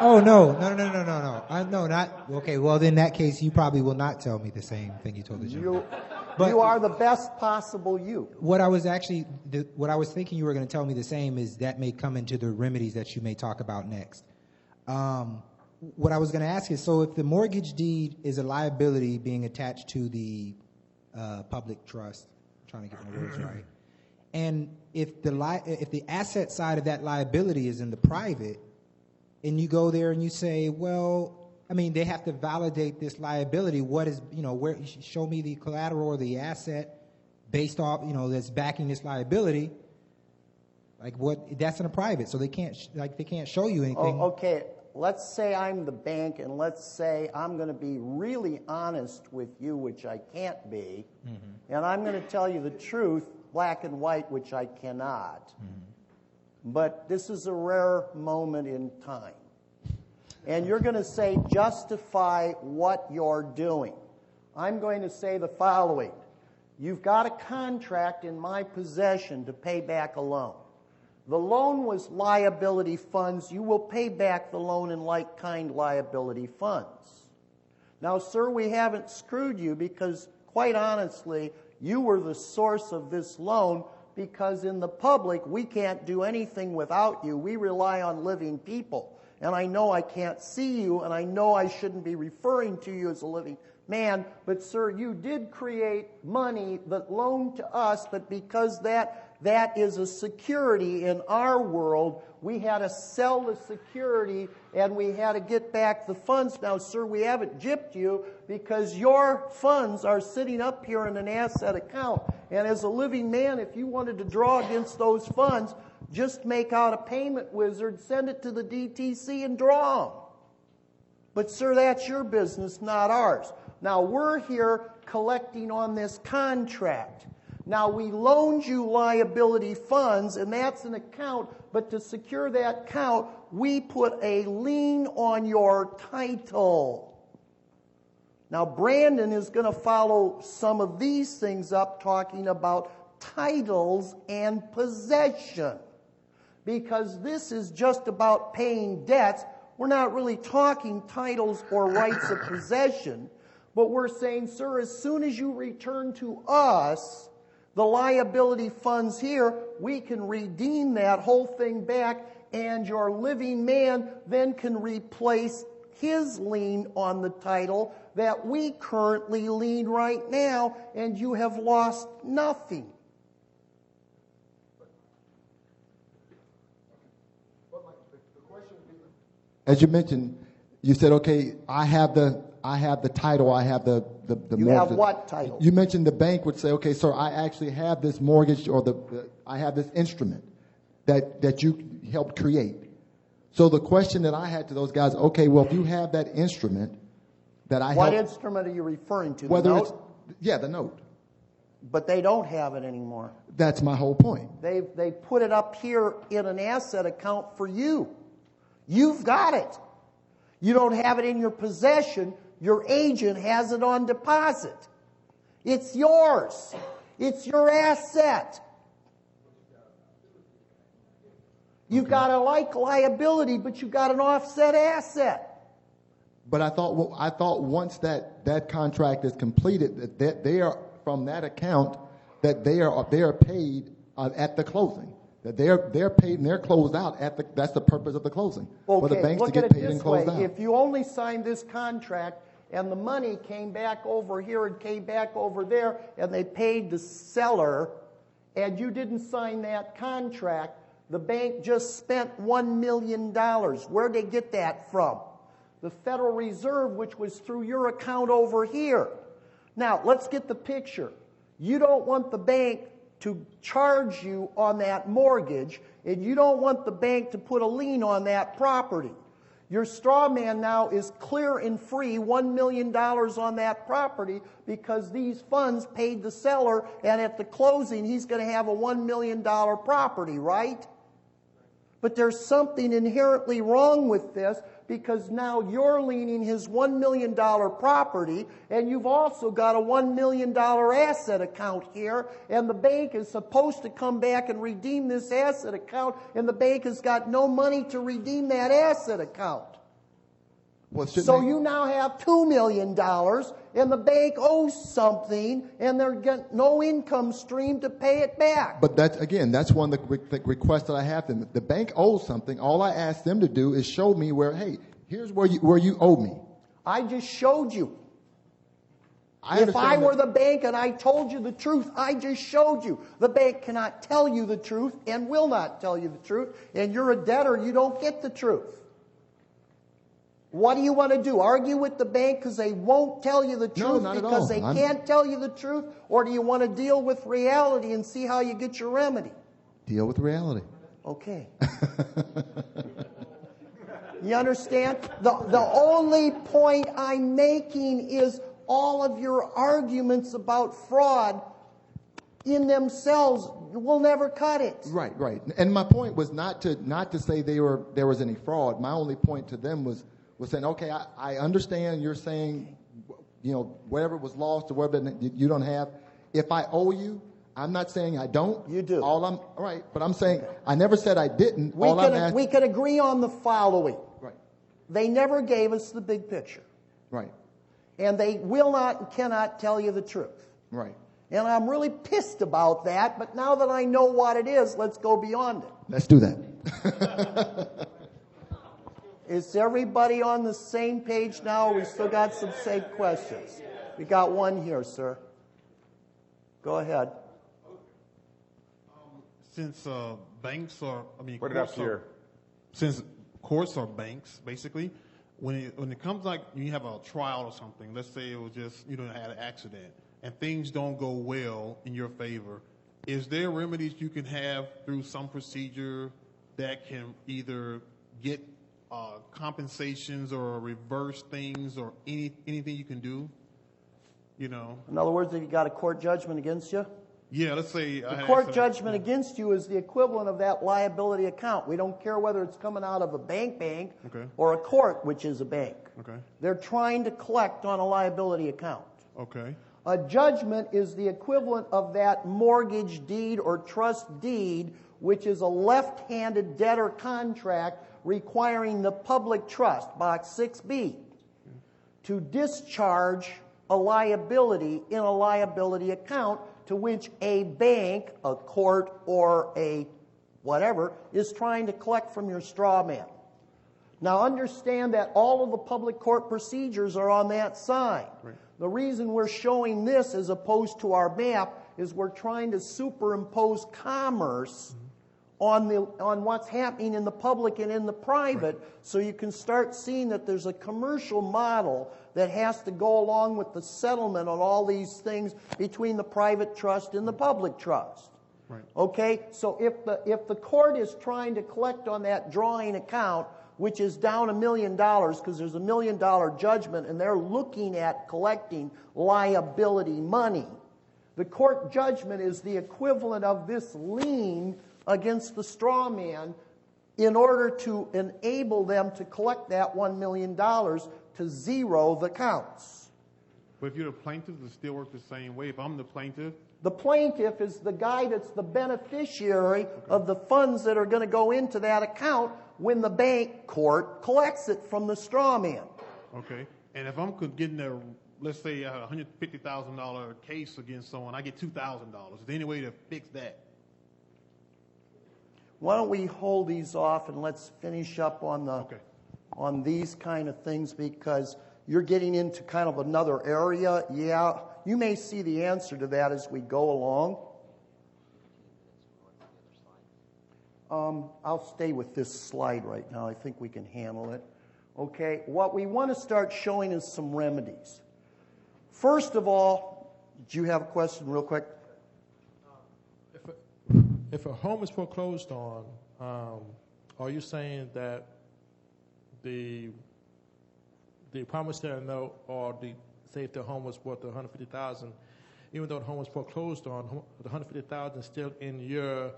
Oh, no. No, not. Okay, well, in that case, you probably will not tell me the same thing you told the gentleman. You are the best possible you. What I was thinking you were going to tell me the same is that may come into the remedies that you may talk about next. What I was going to ask is, so if the mortgage deed is a liability being attached to the public trust, trying to get my words right. And if the asset side of that liability is in the private, and you go there and you say, well, I mean, they have to validate this liability. What is, where, show me the collateral or the asset based off, that's backing this liability. Like that's in a private, so they can't show you anything. Oh, okay, let's say I'm the bank, and let's say I'm going to be really honest with you, which I can't be, and I'm going to tell you the truth, black and white, which I cannot. But this is a rare moment in time. And you're going to say, justify what you're doing. I'm going to say the following. You've got a contract in my possession to pay back a loan. The loan was liability funds. You will pay back the loan in like-kind liability funds. Now, sir, we haven't screwed you because, quite honestly, you were the source of this loan because in the public, we can't do anything without you. We rely on living people. And I know I can't see you, and I know I shouldn't be referring to you as a living man, but sir, you did create money that loaned to us, but because that is a security in our world, we had to sell the security and we had to get back the funds. Now, sir, we haven't gypped you because your funds are sitting up here in an asset account. And as a living man, if you wanted to draw against those funds, just make out a payment wizard, send it to the DTC and draw them. But sir, that's your business, not ours. Now, we're here collecting on this contract. Now, we loaned you liability funds, and that's an account, but to secure that account, we put a lien on your title. Now, Brandon is going to follow some of these things up, talking about titles and possession. Because this is just about paying debts. We're not really talking titles or rights of possession, but we're saying, sir, as soon as you return to us the liability funds here, we can redeem that whole thing back, and your living man then can replace his lien on the title that we currently lien right now, and you have lost nothing. As you mentioned, you said, okay, I have the title, I have the You mortgage. have what title? You mentioned the bank would say, okay, sir, I actually have this mortgage or I have this instrument that you helped create. So the question that I had to those guys, okay, well, if you have that instrument that I What helped, instrument are you referring to? whether The it's note? the note. But they don't have it anymore. That's my whole point. They put it up here in an asset account for you. You've got it. You don't have it in your possession. Your agent has it on deposit. It's yours. It's your asset. You've got a like liability, but you've got an offset asset. But I thought once that contract is completed, that they are from that account that they are paid at the closing. That they're paid and they're closed out that's the purpose of the closing. Okay, for the banks look to at get it paid this and closed way. out. If you only signed this contract and the money came back over here and came back over there and they paid the seller and you didn't sign that contract, the bank just spent $1 million. Where'd they get that from? The Federal Reserve, which was through your account over here. Now, let's get the picture. You don't want the bank to charge you on that mortgage, and you don't want the bank to put a lien on that property. Your straw man now is clear and free, $1 million on that property, because these funds paid the seller, and at the closing, he's going to have a $1 million property, right? But there's something inherently wrong with this, because now you're leaning his $1 million property, and you've also got a $1 million asset account here, and the bank is supposed to come back and redeem this asset account, and the bank has got no money to redeem that asset account. Well, So you now have $2 million, and the bank owes something, and they're getting no income stream to pay it back. But that's one of the requests that I have. The bank owes something. All I ask them to do is show me here's where you owe me. I just showed you. If I were the bank and I told you the truth, I just showed you. The bank cannot tell you the truth and will not tell you the truth, and you're a debtor, you don't get the truth. What do you want to do? Argue with the bank because they won't tell you the truth not at because all. they can't tell you the truth? Or do you want to deal with reality and see how you get your remedy? Deal with reality. Okay. You understand? The only point I'm making is all of your arguments about fraud in themselves will never cut it. Right. And my point was not to say there was any fraud. My only point to them was saying, okay, I understand you're saying, whatever was lost or whatever you don't have. If I owe you, I'm not saying I don't. You do. But I'm saying I never said I didn't. We can agree on the following. Right. They never gave us the big picture. Right. And they will not and cannot tell you the truth. Right. And I'm really pissed about that, but now that I know what it is, let's go beyond it. Let's do that. Is everybody on the same page now? We still got some same questions. We got one here, sir. Go ahead. Since banks are, Put it up here. Since courts are banks, basically, when it comes like you have a trial or something, let's say it was just, had an accident, and things don't go well in your favor, is there remedies you can have through some procedure that can either get compensations or reverse things or anything you can do? In other words, if you got a court judgment against you? Yeah, let's say the court judgment against you is the equivalent of that liability account. We don't care whether it's coming out of a bank okay, or a court, which is a bank. Okay. They're trying to collect on a liability account. Okay. A judgment is the equivalent of that mortgage deed or trust deed, which is a left-handed debtor contract requiring the public trust, box 6B, to discharge a liability in a liability account to which a bank, a court, or a whatever is trying to collect from your straw man. Now understand that all of the public court procedures are on that side. Right. The reason we're showing this as opposed to our map is we're trying to superimpose commerce on what's happening in the public and in the private, so you can start seeing that there's a commercial model that has to go along with the settlement on all these things between the private trust and the public trust. Right. Okay? So if the court is trying to collect on that drawing account, which is down $1 million because there's $1 million judgment and they're looking at collecting liability money, the court judgment is the equivalent of this lien against the straw man in order to enable them to collect that $1 million to zero the counts. But if you're the plaintiff, does it still work the same way? If I'm the plaintiff? The plaintiff is the guy that's the beneficiary of the funds that are going to go into that account when the bank court collects it from the straw man. Okay. And if I'm getting a, let's say, a $150,000 case against someone, I get $2,000. Is there any way to fix that? Why don't we hold these off and let's finish up on on these kind of things, because you're getting into kind of another area. Yeah, you may see the answer to that as we go along. I'll stay with this slide right now. I think we can handle it. Okay, what we want to start showing is some remedies. First of all, do you have a question real quick? If a home is foreclosed on, are you saying that the promissory note, or say if the home was worth $150,000, even though the home was foreclosed on, the $150,000 is still in your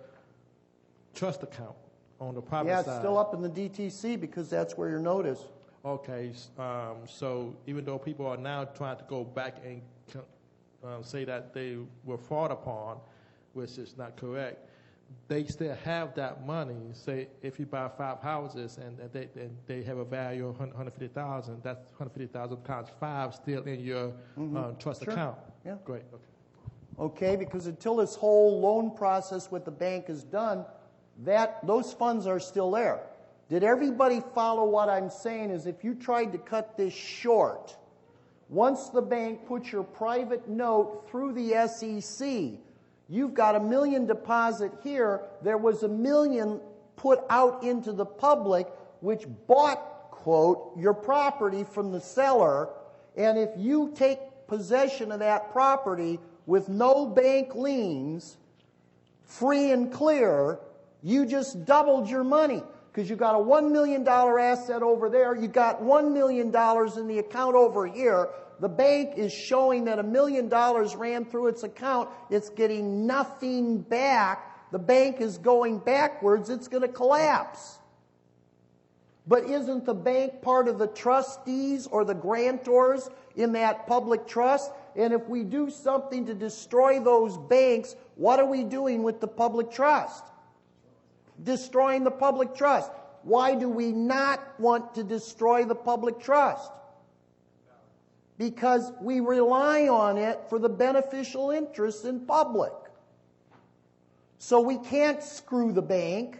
trust account on the private side? Yeah, it's still up in the DTC because that's where your note is. Okay, so even though people are now trying to go back and say that they were fraud upon, which is not correct, they still have that money. Say if you buy 5 houses and they have a value of $150,000, that's $150,000 times 5 still in your trust account. Yeah. Great. Okay, because until this whole loan process with the bank is done, those funds are still there. Did everybody follow what I'm saying? Is if you tried to cut this short, once the bank puts your private note through the SEC, you've got $1 million deposit here. There was $1 million put out into the public, which bought quote, your property from the seller, and if you take possession of that property with no bank liens, free and clear, you just doubled your money because you got a $1 million asset over there. You got $1 million in the account over here. The bank is showing that $1 million ran through its account. It's getting nothing back. The bank is going backwards. It's going to collapse. But isn't the bank part of the trustees or the grantors in that public trust? And if we do something to destroy those banks, what are we doing with the public trust? Destroying the public trust. Why do we not want to destroy the public trust? Because we rely on it for the beneficial interest in public. So we can't screw the bank.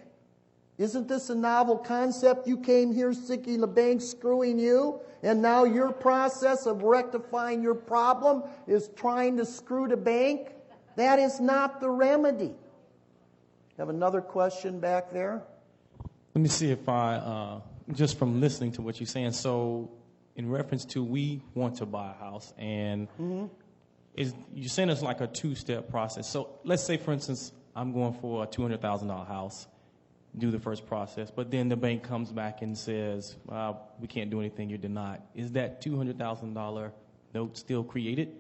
Isn't this a novel concept? You came here thinking the bank's screwing you, and now your process of rectifying your problem is trying to screw the bank? That is not the remedy. Have another question back there? Let me see if I, just from listening to what you're saying, so in reference to we want to buy a house, and you're saying it's like a two-step process. So let's say, for instance, I'm going for a $200,000 house, do the first process, but then the bank comes back and says, we can't do anything, you're denied. Is that $200,000 note still created?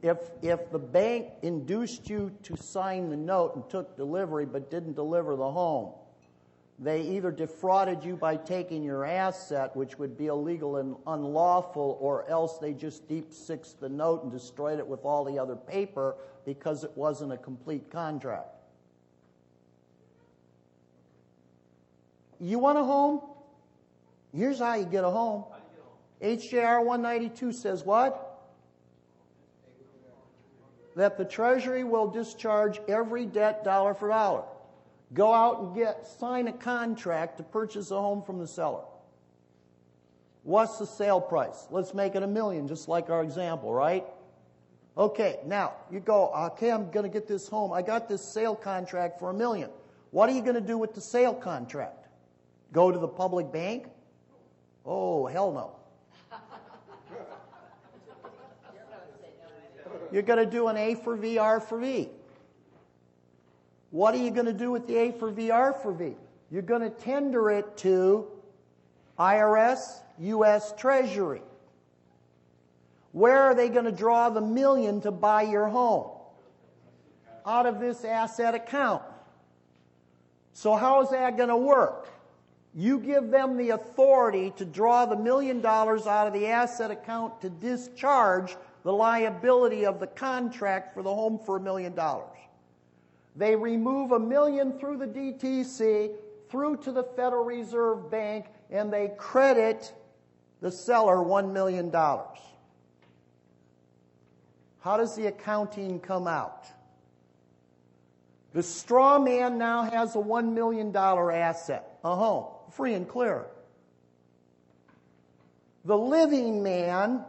If the bank induced you to sign the note and took delivery but didn't deliver the home, they either defrauded you by taking your asset, which would be illegal and unlawful, or else they just deep-sixed the note and destroyed it with all the other paper because it wasn't a complete contract. You want a home? Here's how you get a home. HJR 192 says what? That the Treasury will discharge every debt dollar for dollar. Go out and sign a contract to purchase a home from the seller. What's the sale price? Let's make it $1 million, just like our example, right? Okay, now you go, okay, I'm going to get this home. I got this sale contract for $1 million. What are you going to do with the sale contract? Go to the public bank? Oh, hell no. You're going to do an A for V, R for V. What are you going to do with the A for V, R for V? You're going to tender it to IRS, U.S. Treasury. Where are they going to draw the $1 million to buy your home? Out of this asset account. So how is that going to work? You give them the authority to draw the $1 million out of the asset account to discharge the liability of the contract for the home for $1 million. They remove $1 million through the DTC, through to the Federal Reserve Bank, and they credit the seller $1 million. How does the accounting come out? The straw man now has a $1 million asset, a home, free and clear. The living man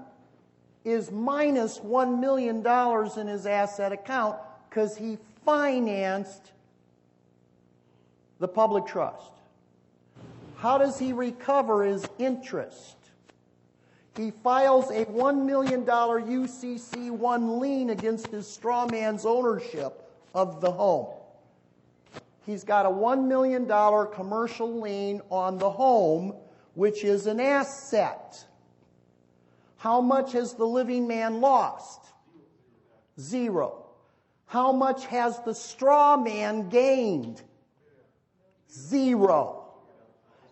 is minus $1 million in his asset account because he financed the public trust. How does he recover his interest? He files a $1 million UCC1 lien against his straw man's ownership of the home. He's got a $1 million commercial lien on the home, which is an asset. How much has the living man lost? Zero. How much has the straw man gained? Zero.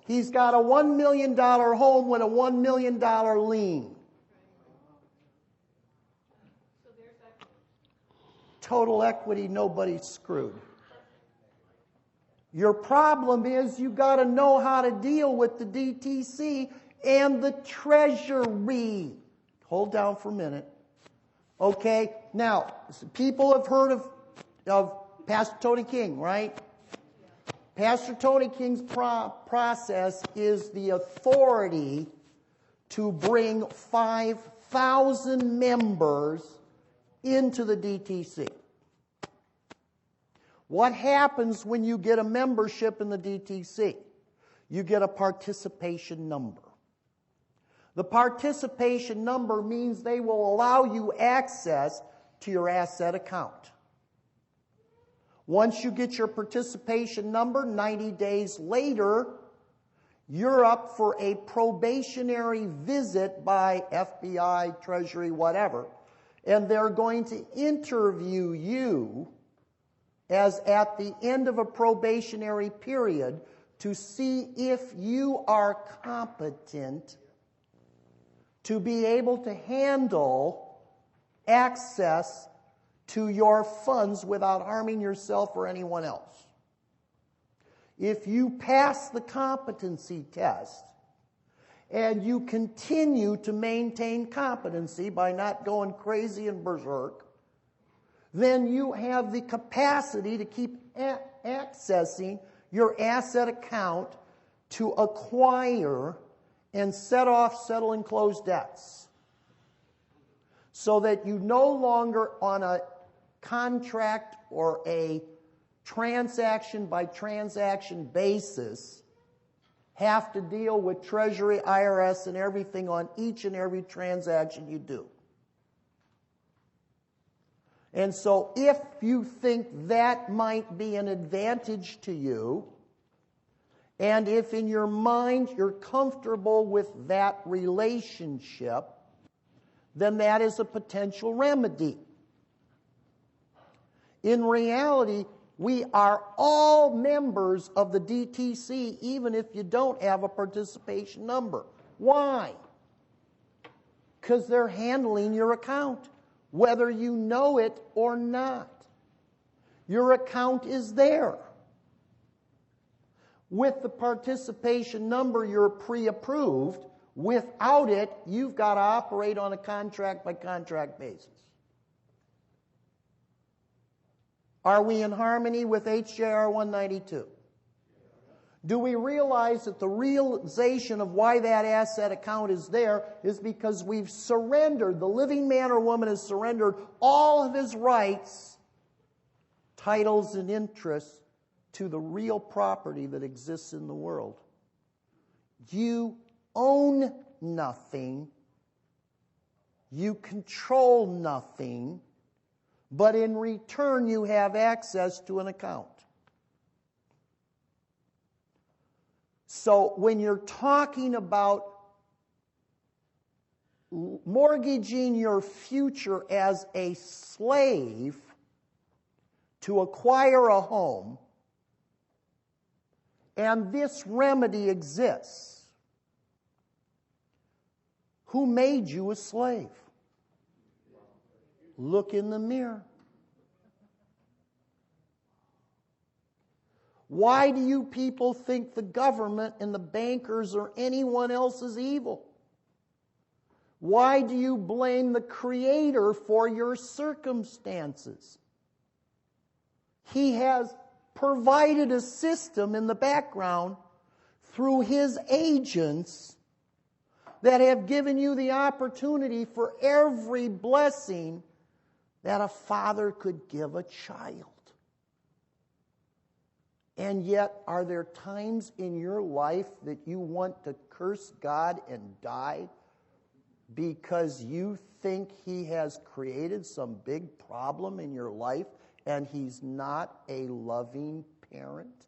He's got a $1 million home with a $1 million lien. Total equity, nobody's screwed. Your problem is you got to know how to deal with the DTC and the Treasury. Hold down for a minute. Okay, now, people have heard of Pastor Tony King, right? Pastor Tony King's process is the authority to bring 5,000 members into the DTC. What happens when you get a membership in the DTC? you get a participation number. The participation number means they will allow you access to your asset account. Once you get your participation number, 90 days later, you're up for a probationary visit by FBI, Treasury, whatever, and they're going to interview you as at the end of a probationary period to see if you are competent to be able to handle access to your funds without harming yourself or anyone else. If you pass the competency test and you continue to maintain competency by not going crazy and berserk, then you have the capacity to keep accessing your asset account to acquire and set off, settle, and close debts, so that you no longer on a contract or a transaction by transaction basis have to deal with Treasury, IRS, and everything on each and every transaction you do. And so if you think that might be an advantage to you, and if in your mind you're comfortable with that relationship, then that is a potential remedy. In reality, we are all members of the DTC, even if you don't have a participation number. Why? Because they're handling your account, whether you know it or not. Your account is there. With the participation number, you're pre-approved. Without it, you've got to operate on a contract-by-contract basis. Are we in harmony with HJR 192? Do we realize that the realization of why that asset account is there is because we've surrendered, the living man or woman has surrendered all of his rights, titles, and interests to the real property that exists in the world. You own nothing. You control nothing. But in return, you have access to an account. So when you're talking about mortgaging your future as a slave to acquire a home, and this remedy exists, who made you a slave? Look in the mirror. Why do you people think the government and the bankers or anyone else is evil? Why do you blame the Creator for your circumstances? He has provided a system in the background through His agents that have given you the opportunity for every blessing that a father could give a child. And yet, are there times in your life that you want to curse God and die because you think He has created some big problem in your life and He's not a loving parent?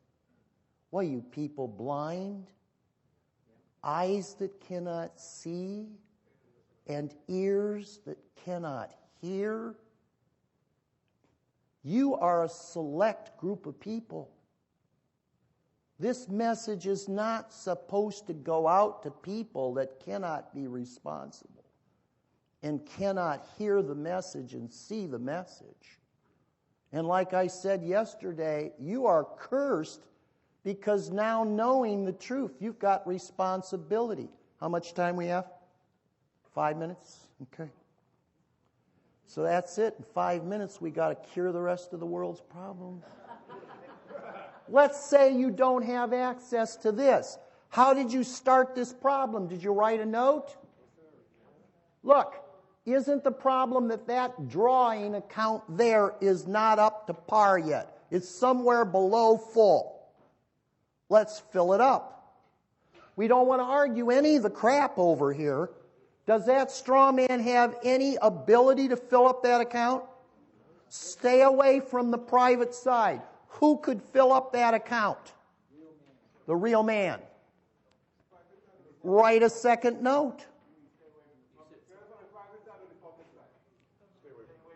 What are you people, blind? Eyes that cannot see and ears that cannot hear? You are a select group of people. This message is not supposed to go out to people that cannot be responsible and cannot hear the message and see the message. And like I said yesterday, you are cursed because now knowing the truth, you've got responsibility. How much time we have? 5 minutes? Okay. So that's it. In 5 minutes, we got to cure the rest of the world's problems. Let's say you don't have access to this. How did you start this problem? Did you write a note? Look, isn't the problem that drawing account there is not up to par yet? It's somewhere below full. Let's fill it up. We don't want to argue any of the crap over here. Does that straw man have any ability to fill up that account? Stay away from the private side. Who could fill up that account? The real man. Write a second note.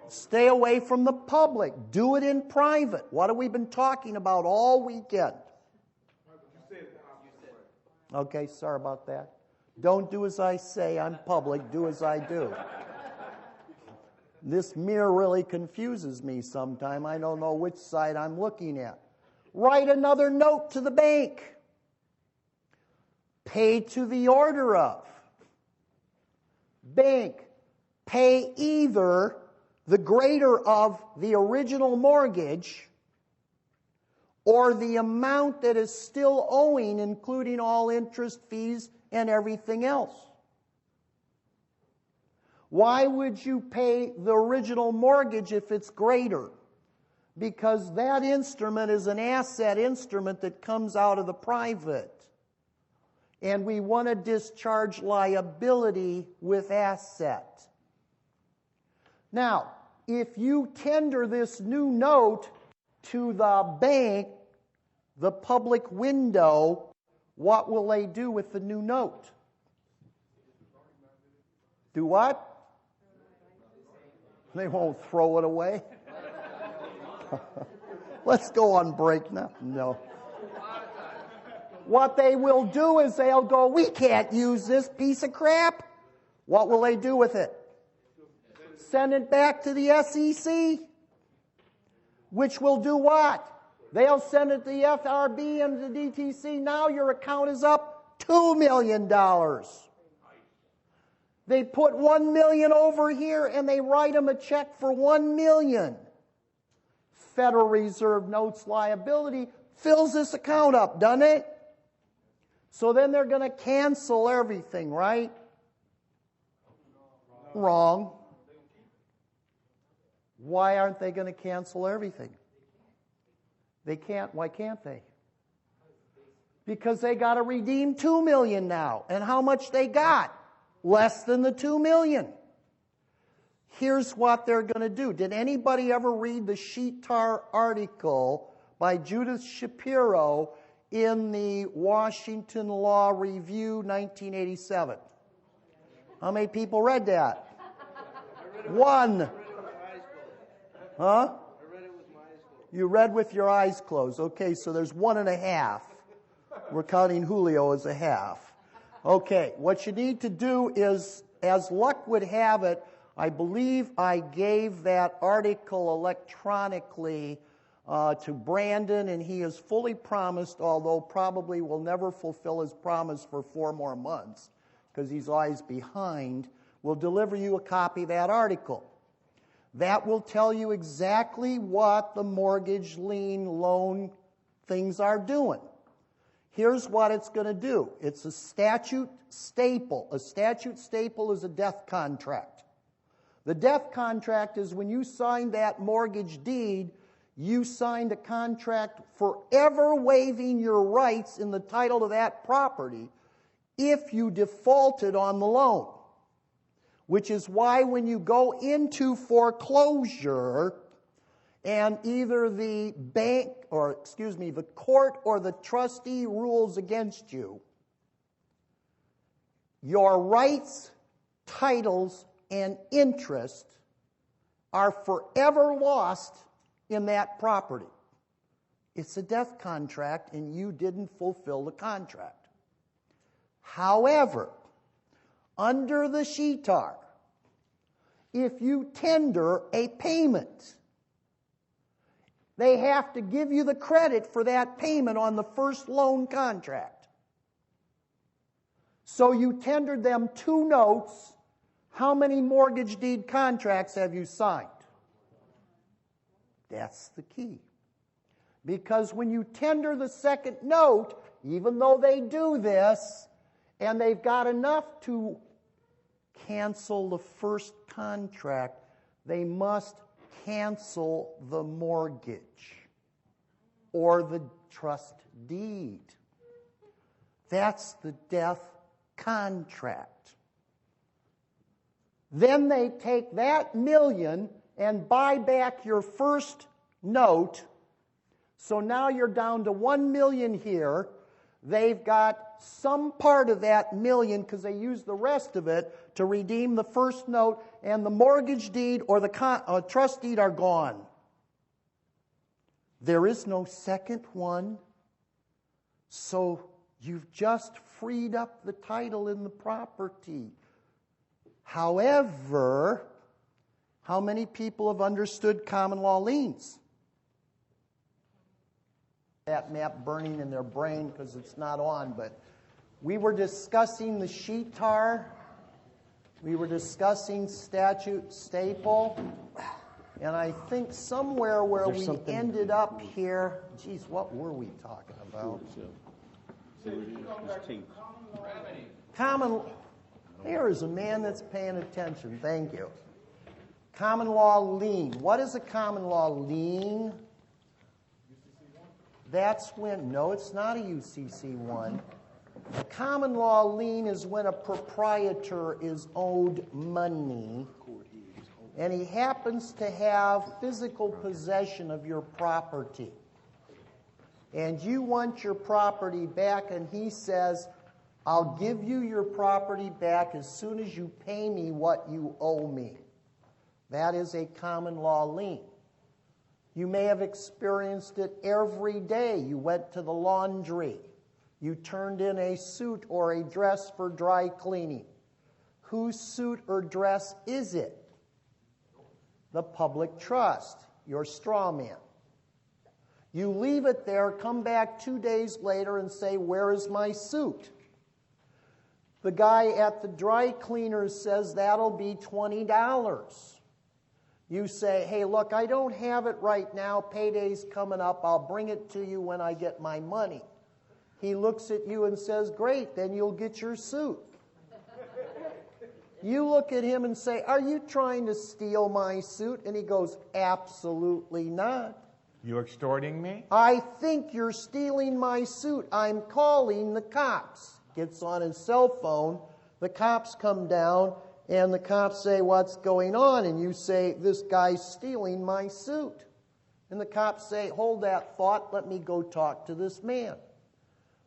Stay away from the public. Do it in private. What have we been talking about all weekend? Okay, sorry about that. Don't do as I say. I'm public. Do as I do. This mirror really confuses me sometimes. I don't know which side I'm looking at. Write another note to the bank. Pay to the order of. Bank, pay either the greater of the original mortgage or the amount that is still owing, including all interest, fees, and everything else. Why would you pay the original mortgage if it's greater? Because that instrument is an asset instrument that comes out of the private. And we want to discharge liability with asset. Now, if you tender this new note to the bank, the public window, what will they do with the new note? Do what? They won't throw it away. Let's go on break now. No. What they will do is they'll go, we can't use this piece of crap. What will they do with it? Send it back to the SEC. Which will do what? They'll send it to the FRB and the DTC. Now your account is up $2 million. They put $1 million over here and they write them a check for $1 million. Federal Reserve notes liability fills this account up, doesn't it? So then they're going to cancel everything, right? Wrong. Why aren't they going to cancel everything? They can't. Why can't they? Because they got to redeem $2 million now. And how much they got? Less than the $2 million. Here's what they're going to do. Did anybody ever read the Sheetar article by Judith Shapiro in the Washington Law Review, 1987? How many people read that? One. Huh? You read with your eyes closed. Okay, so there's 1.5. We're counting Julio as a half. Okay, what you need to do is, as luck would have it, I believe I gave that article electronically to Brandon, and he has fully promised, although probably will never fulfill his promise for 4 more months, because he's always behind, will deliver you a copy of that article. That will tell you exactly what the mortgage lien loan things are doing. Here's what it's going to do. It's a statute staple. A statute staple is a death contract. The death contract is when you signed that mortgage deed, you signed a contract forever waiving your rights in the title of that property if you defaulted on the loan. Which is why when you go into foreclosure and either the the court or the trustee rules against you, your rights, titles, and interest are forever lost in that property. It's a death contract and you didn't fulfill the contract. However, under the Sheetar, if you tender a payment, they have to give you the credit for that payment on the first loan contract. So you tendered them 2 notes. How many mortgage deed contracts have you signed? That's the key. Because when you tender the second note, even though they do this, and they've got enough to cancel the first contract, they must cancel the mortgage or the trust deed. That's the death contract. Then they take that million and buy back your first note. So now you're down to 1 million here. They've got some part of that million because they use the rest of it to redeem the first note, and the mortgage deed or the trust deed are gone. There is no second one. So you've just freed up the title in the property. However, how many people have understood common law liens? That map burning in their brain because it's not on, but we were discussing the sheet tar. We were discussing statute staple. And I think somewhere where we ended up here, geez, what were we talking about? Common, there is a man that's paying attention. Thank you. Common law lien. What is a common law lien? That's when, no, it's not a UCC1. A common law lien is when a proprietor is owed money and he happens to have physical possession of your property. And you want your property back, and he says, I'll give you your property back as soon as you pay me what you owe me. That is a common law lien. You may have experienced it every day. You went to the laundry. You turned in a suit or a dress for dry cleaning. Whose suit or dress is it? The public trust, your straw man. You leave it there, come back 2 days later and say, where is my suit? The guy at the dry cleaner says, that'll be $20. You say, hey, look, I don't have it right now. Payday's coming up. I'll bring it to you when I get my money. He looks at you and says, great, then you'll get your suit. You look at him and say, are you trying to steal my suit? And he goes, absolutely not. You extorting me? I think you're stealing my suit. I'm calling the cops. Gets on his cell phone. The cops come down, and the cops say, what's going on? And you say, this guy's stealing my suit. And the cops say, hold that thought. Let me go talk to this man.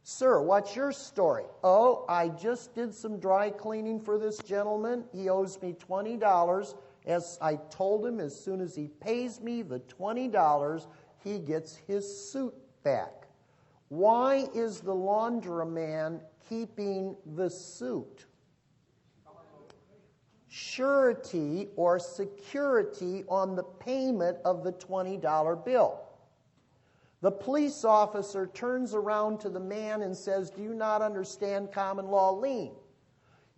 Sir, what's your story? Oh, I just did some dry cleaning for this gentleman. He owes me $20. As I told him, as soon as he pays me the $20, he gets his suit back. Why is the laundroman keeping the suit? Surety or security on the payment of the $20 bill. The police officer turns around to the man and says, do you not understand common law lien?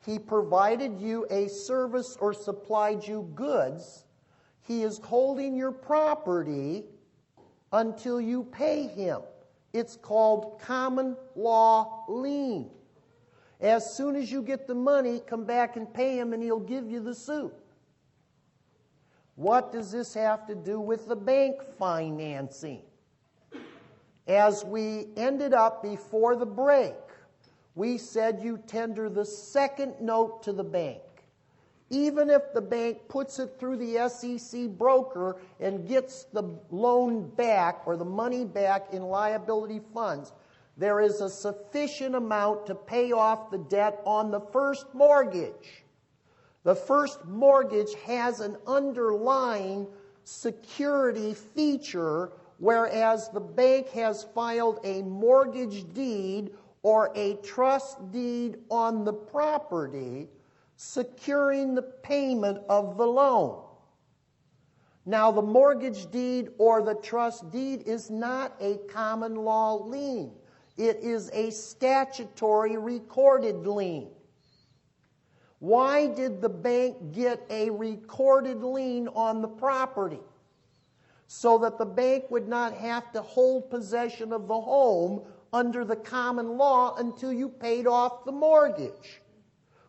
He provided you a service or supplied you goods. He is holding your property until you pay him. It's called common law lien. As soon as you get the money, come back and pay him and he'll give you the suit. What does this have to do with the bank financing? As we ended up before the break, we said you tender the second note to the bank. Even if the bank puts it through the SEC broker and gets the loan back or the money back in liability funds, there is a sufficient amount to pay off the debt on the first mortgage. The first mortgage has an underlying security feature, whereas the bank has filed a mortgage deed or a trust deed on the property, securing the payment of the loan. Now, the mortgage deed or the trust deed is not a common law lien. It is a statutory recorded lien. Why did the bank get a recorded lien on the property? So that the bank would not have to hold possession of the home under the common law until you paid off the mortgage.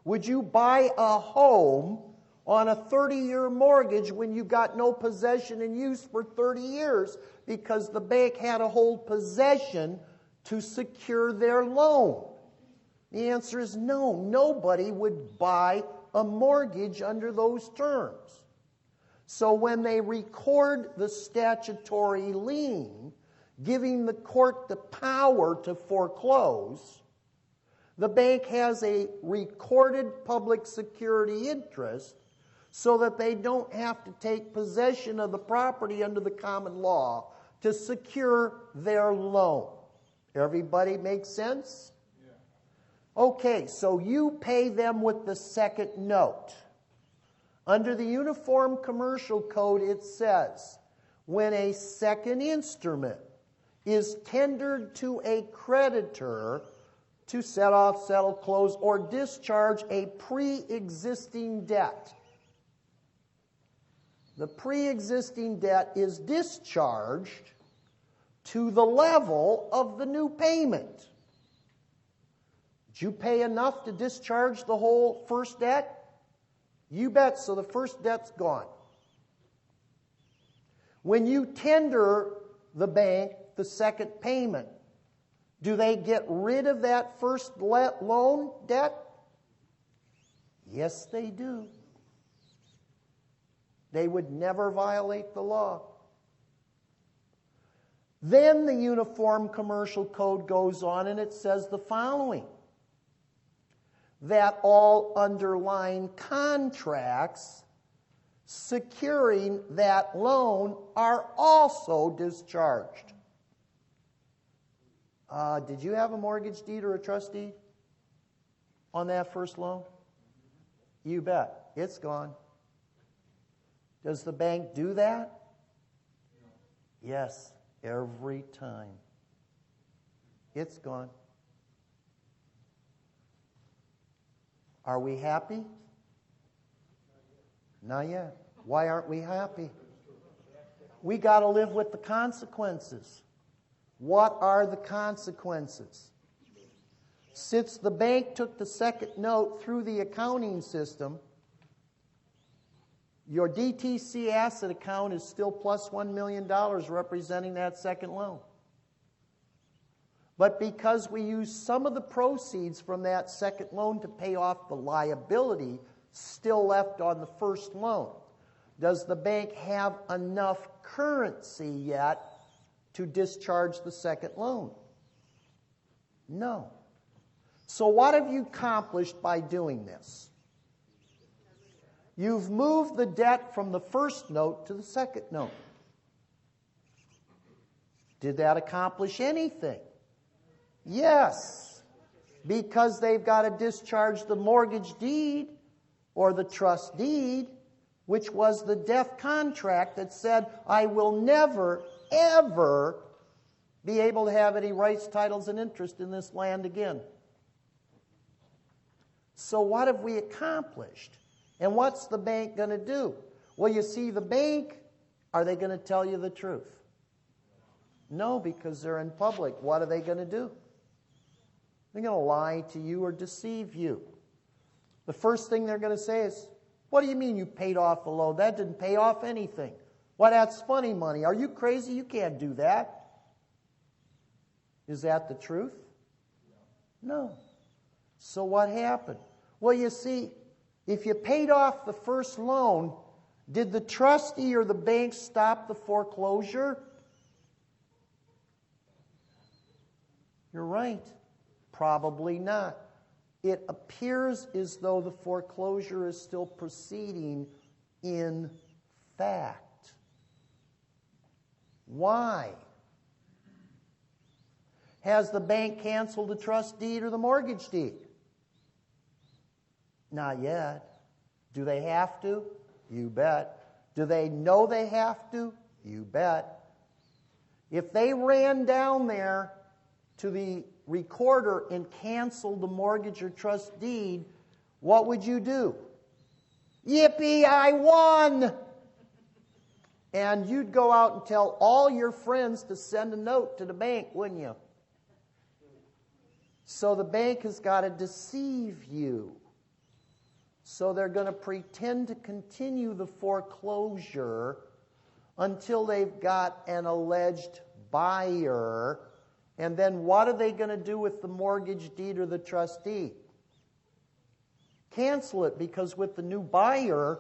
Would you buy a home on a 30-year mortgage when you got no possession and use for 30 years because the bank had to hold possession to secure their loan? The answer is no. Nobody would buy a mortgage under those terms. So when they record the statutory lien, giving the court the power to foreclose, the bank has a recorded public security interest so that they don't have to take possession of the property under the common law to secure their loan. Everybody make sense? Yeah. Okay, so you pay them with the second note. Under the Uniform Commercial Code, it says, when a second instrument is tendered to a creditor to set off, settle, close, or discharge a pre-existing debt, the pre-existing debt is discharged to the level of the new payment. Did you pay enough to discharge the whole first debt? You bet, so the first debt's gone. When you tender the bank the second payment, do they get rid of that first loan debt? Yes, they do. They would never violate the law. Then the Uniform Commercial Code goes on and it says the following: that all underlying contracts securing that loan are also discharged. Did you have a mortgage deed or a trust deed on that first loan? You bet. It's gone. Does the bank do that? Yes, every time. It's gone. Are we happy? Not yet. Why aren't we happy? We got to live with the consequences. What are the consequences? Since the bank took the second note through the accounting system, your DTC asset account is still plus $1 million representing that second loan. But because we use some of the proceeds from that second loan to pay off the liability still left on the first loan, does the bank have enough currency yet to discharge the second loan? No. So what have you accomplished by doing this? You've moved the debt from the first note to the second note. Did that accomplish anything? Yes, because they've got to discharge the mortgage deed or the trust deed, which was the death contract that said, I will never, ever be able to have any rights, titles, and interest in this land again. So what have we accomplished? And what's the bank going to do? Well, you see, the bank, are they going to tell you the truth? No, because they're in public. What are they going to do? They're going to lie to you or deceive you. The first thing they're going to say is, what do you mean you paid off a loan? That didn't pay off anything. Well, that's funny money. Are you crazy? You can't do that. Is that the truth? No. So what happened? Well, you see, if you paid off the first loan, did the trustee or the bank stop the foreclosure? You're right. Probably not. It appears as though the foreclosure is still proceeding in fact. Why? Has the bank canceled the trust deed or the mortgage deed? Not yet. Do they have to? You bet. Do they know they have to? You bet. If they ran down there to the recorder and canceled the mortgage or trust deed, what would you do? Yippee, I won! And you'd go out and tell all your friends to send a note to the bank, wouldn't you? So the bank has got to deceive you. So they're going to pretend to continue the foreclosure until they've got an alleged buyer And then what are they going to do with the mortgage deed or the trust deed? Cancel it, because with the new buyer,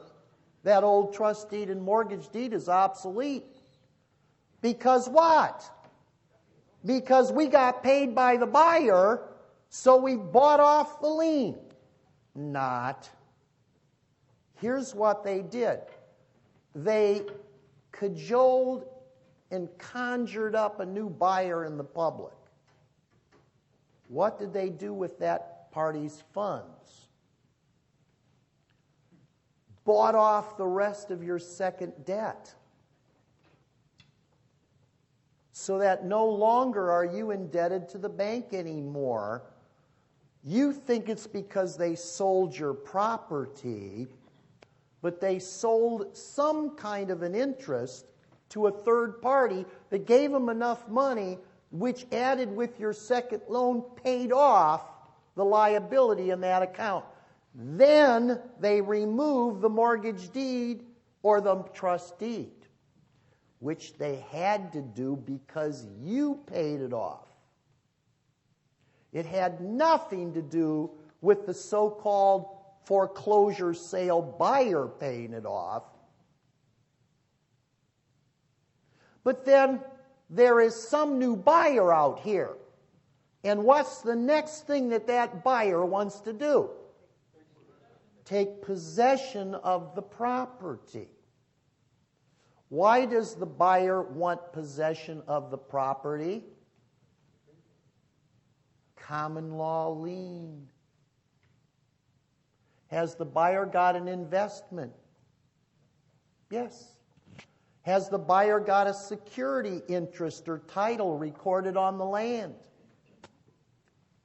that old trust deed and mortgage deed is obsolete. Because what? Because we got paid by the buyer, so we bought off the lien. Not. Here's what they did. They cajoled and conjured up a new buyer in the public. What did they do with that party's funds? Bought off the rest of your second debt. So that no longer are you indebted to the bank anymore. You think it's because they sold your property, but they sold some kind of an interest to a third party that gave them enough money, which added with your second loan paid off the liability in that account. Then they remove the mortgage deed or the trust deed, which they had to do because you paid it off. It had nothing to do with the so-called foreclosure sale buyer paying it off. But then there is some new buyer out here. And what's the next thing that that buyer wants to do? Take possession of the property. Why does the buyer want possession of the property? Common law lien. Has the buyer got an investment? Yes. Has the buyer got a security interest or title recorded on the land?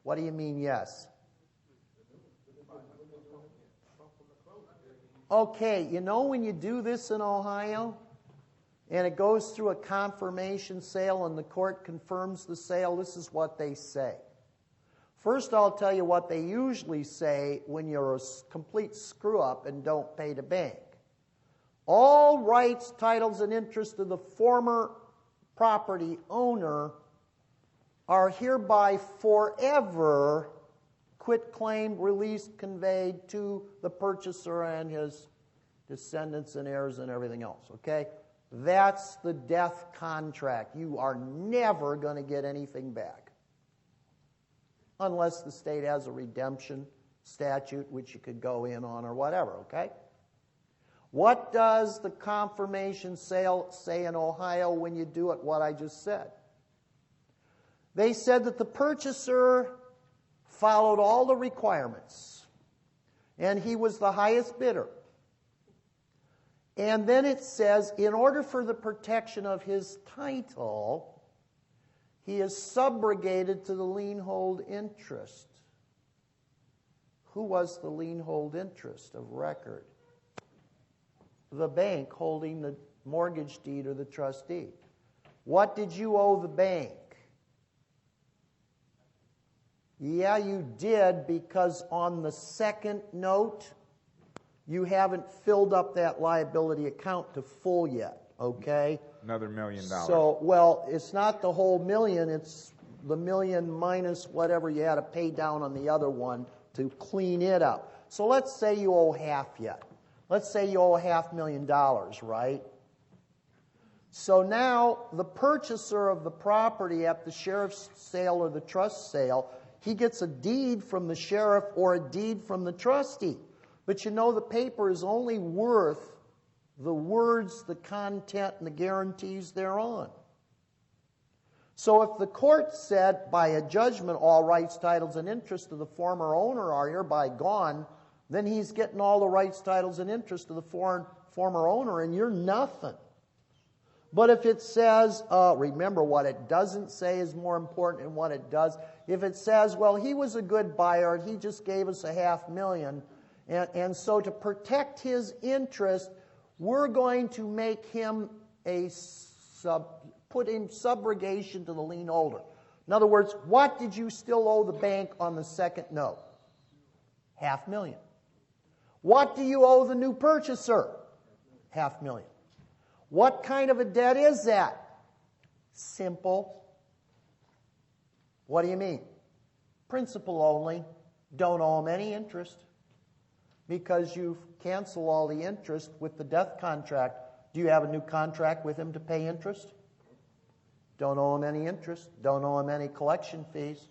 What do you mean, yes? Okay, you know when you do this in Ohio, and it goes through a confirmation sale and the court confirms the sale, this is what they say. First, I'll tell you what they usually say when you're a complete screw-up and don't pay the bank. All rights, titles, and interests of the former property owner are hereby forever quitclaimed, released, conveyed to the purchaser and his descendants and heirs and everything else, okay? That's the death contract. You are never going to get anything back unless the state has a redemption statute which you could go in on or whatever, okay? What does the confirmation sale say in Ohio when you do it, what I just said? They said that the purchaser followed all the requirements, and he was the highest bidder. And then it says, in order for the protection of his title, he is subrogated to the lien hold interest. Who was the lien hold interest of record? The bank holding the mortgage deed or the trust deed. What did you owe the bank? Yeah, you did, because on the second note, you haven't filled up that liability account to full yet, okay? Another $1 million. So, well, it's not the whole million, it's the million minus whatever you had to pay down on the other one to clean it up. So let's say you owe half yet. Let's say you owe $500,000, right? So now the purchaser of the property at the sheriff's sale or the trust sale, he gets a deed from the sheriff or a deed from the trustee. But you know the paper is only worth the words, the content, and the guarantees thereon. So if the court said by a judgment all rights, titles, and interests of the former owner are hereby gone, then he's getting all the rights, titles, and interests of the former owner, and you're nothing. But if it says, remember what it doesn't say is more important than what it does. If it says, well, he was a good buyer and he just gave us $500,000, and so to protect his interest, we're going to make him put in subrogation to the lien holder. In other words, what did you still owe the bank on the second note? $500,000. What do you owe the new purchaser? $500,000. What kind of a debt is that? Simple. What do you mean? Principal only. Don't owe him any interest because you've canceled all the interest with the death contract. Do you have a new contract with him to pay interest? Don't owe him any interest. Don't owe him any collection fees.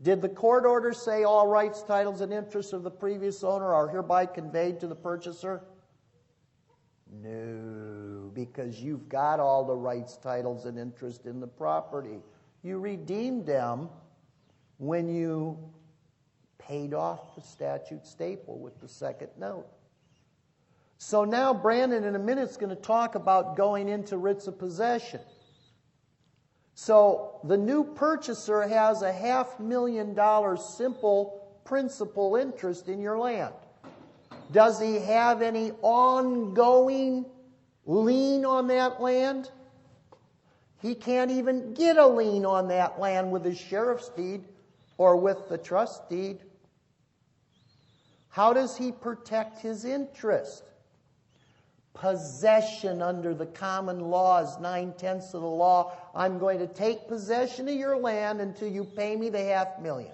Did the court order say all rights, titles, and interests of the previous owner are hereby conveyed to the purchaser? No, because you've got all the rights, titles, and interest in the property. You redeemed them when you paid off the statute staple with the second note. So now Brandon in a minute is going to talk about going into writs of possession. So the new purchaser has a $500,000 simple principal interest in your land. Does he have any ongoing lien on that land? He can't even get a lien on that land with his sheriff's deed or with the trust deed. How does he protect his interest? Possession under the common law is 9/10 of the law. I'm going to take possession of your land until you pay me the $500,000.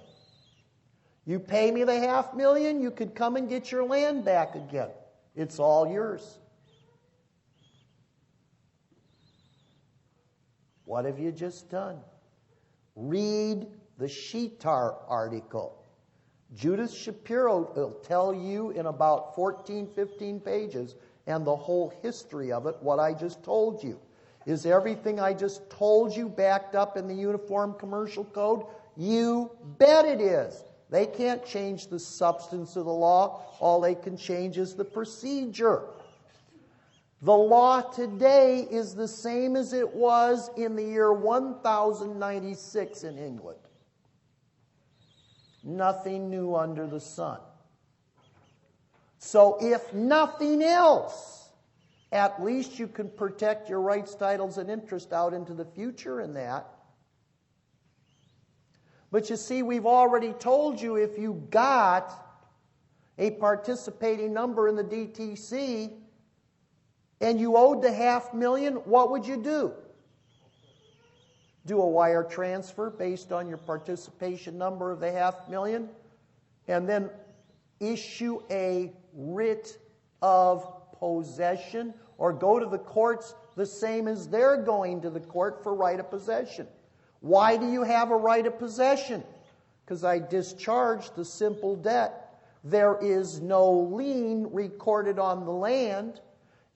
You pay me the $500,000, you could come and get your land back again. It's all yours. What have you just done? Read the Sheetar article. Judith Shapiro will tell you in about 14, 15 pages and the whole history of it, what I just told you. Is everything I just told you backed up in the Uniform Commercial Code? You bet it is. They can't change the substance of the law. All they can change is the procedure. The law today is the same as it was in the year 1096 in England. Nothing new under the sun. So if nothing else, at least you can protect your rights, titles, and interest out into the future in that. But you see, we've already told you if you got a participating number in the DTC and you owed the $500,000, what would you do? Do a wire transfer based on your participation number of the $500,000 and then issue a writ of possession or go to the courts the same as they're going to the court for right of possession. Why do you have a right of possession? Because I discharged the simple debt. There is no lien recorded on the land,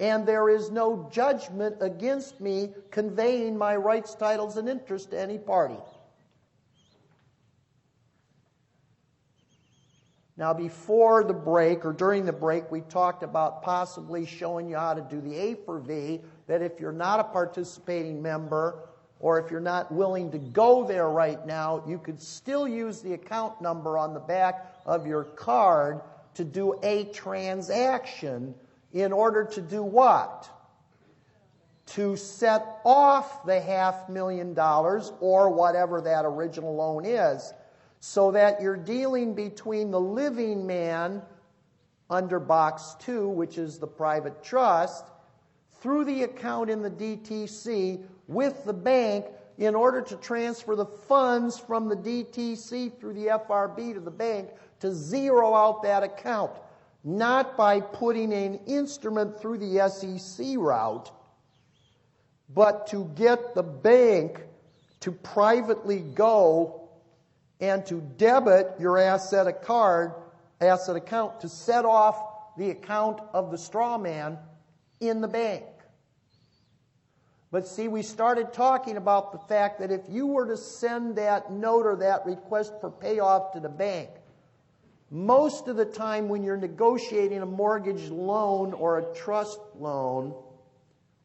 and there is no judgment against me conveying my rights, titles, and interest to any party. Now, before the break, or during the break, we talked about possibly showing you how to do the A for V, that if you're not a participating member, or if you're not willing to go there right now, you could still use the account number on the back of your card to do a transaction in order to do what? To set off the $500,000 or whatever that original loan is, so that you're dealing between the living man under box 2, which is the private trust, through the account in the DTC with the bank in order to transfer the funds from the DTC through the FRB to the bank to zero out that account. Not by putting an instrument through the SEC route, but to get the bank to privately go and to debit your asset account to set off the account of the straw man in the bank. But see, we started talking about the fact that if you were to send that note or that request for payoff to the bank, most of the time when you're negotiating a mortgage loan or a trust loan,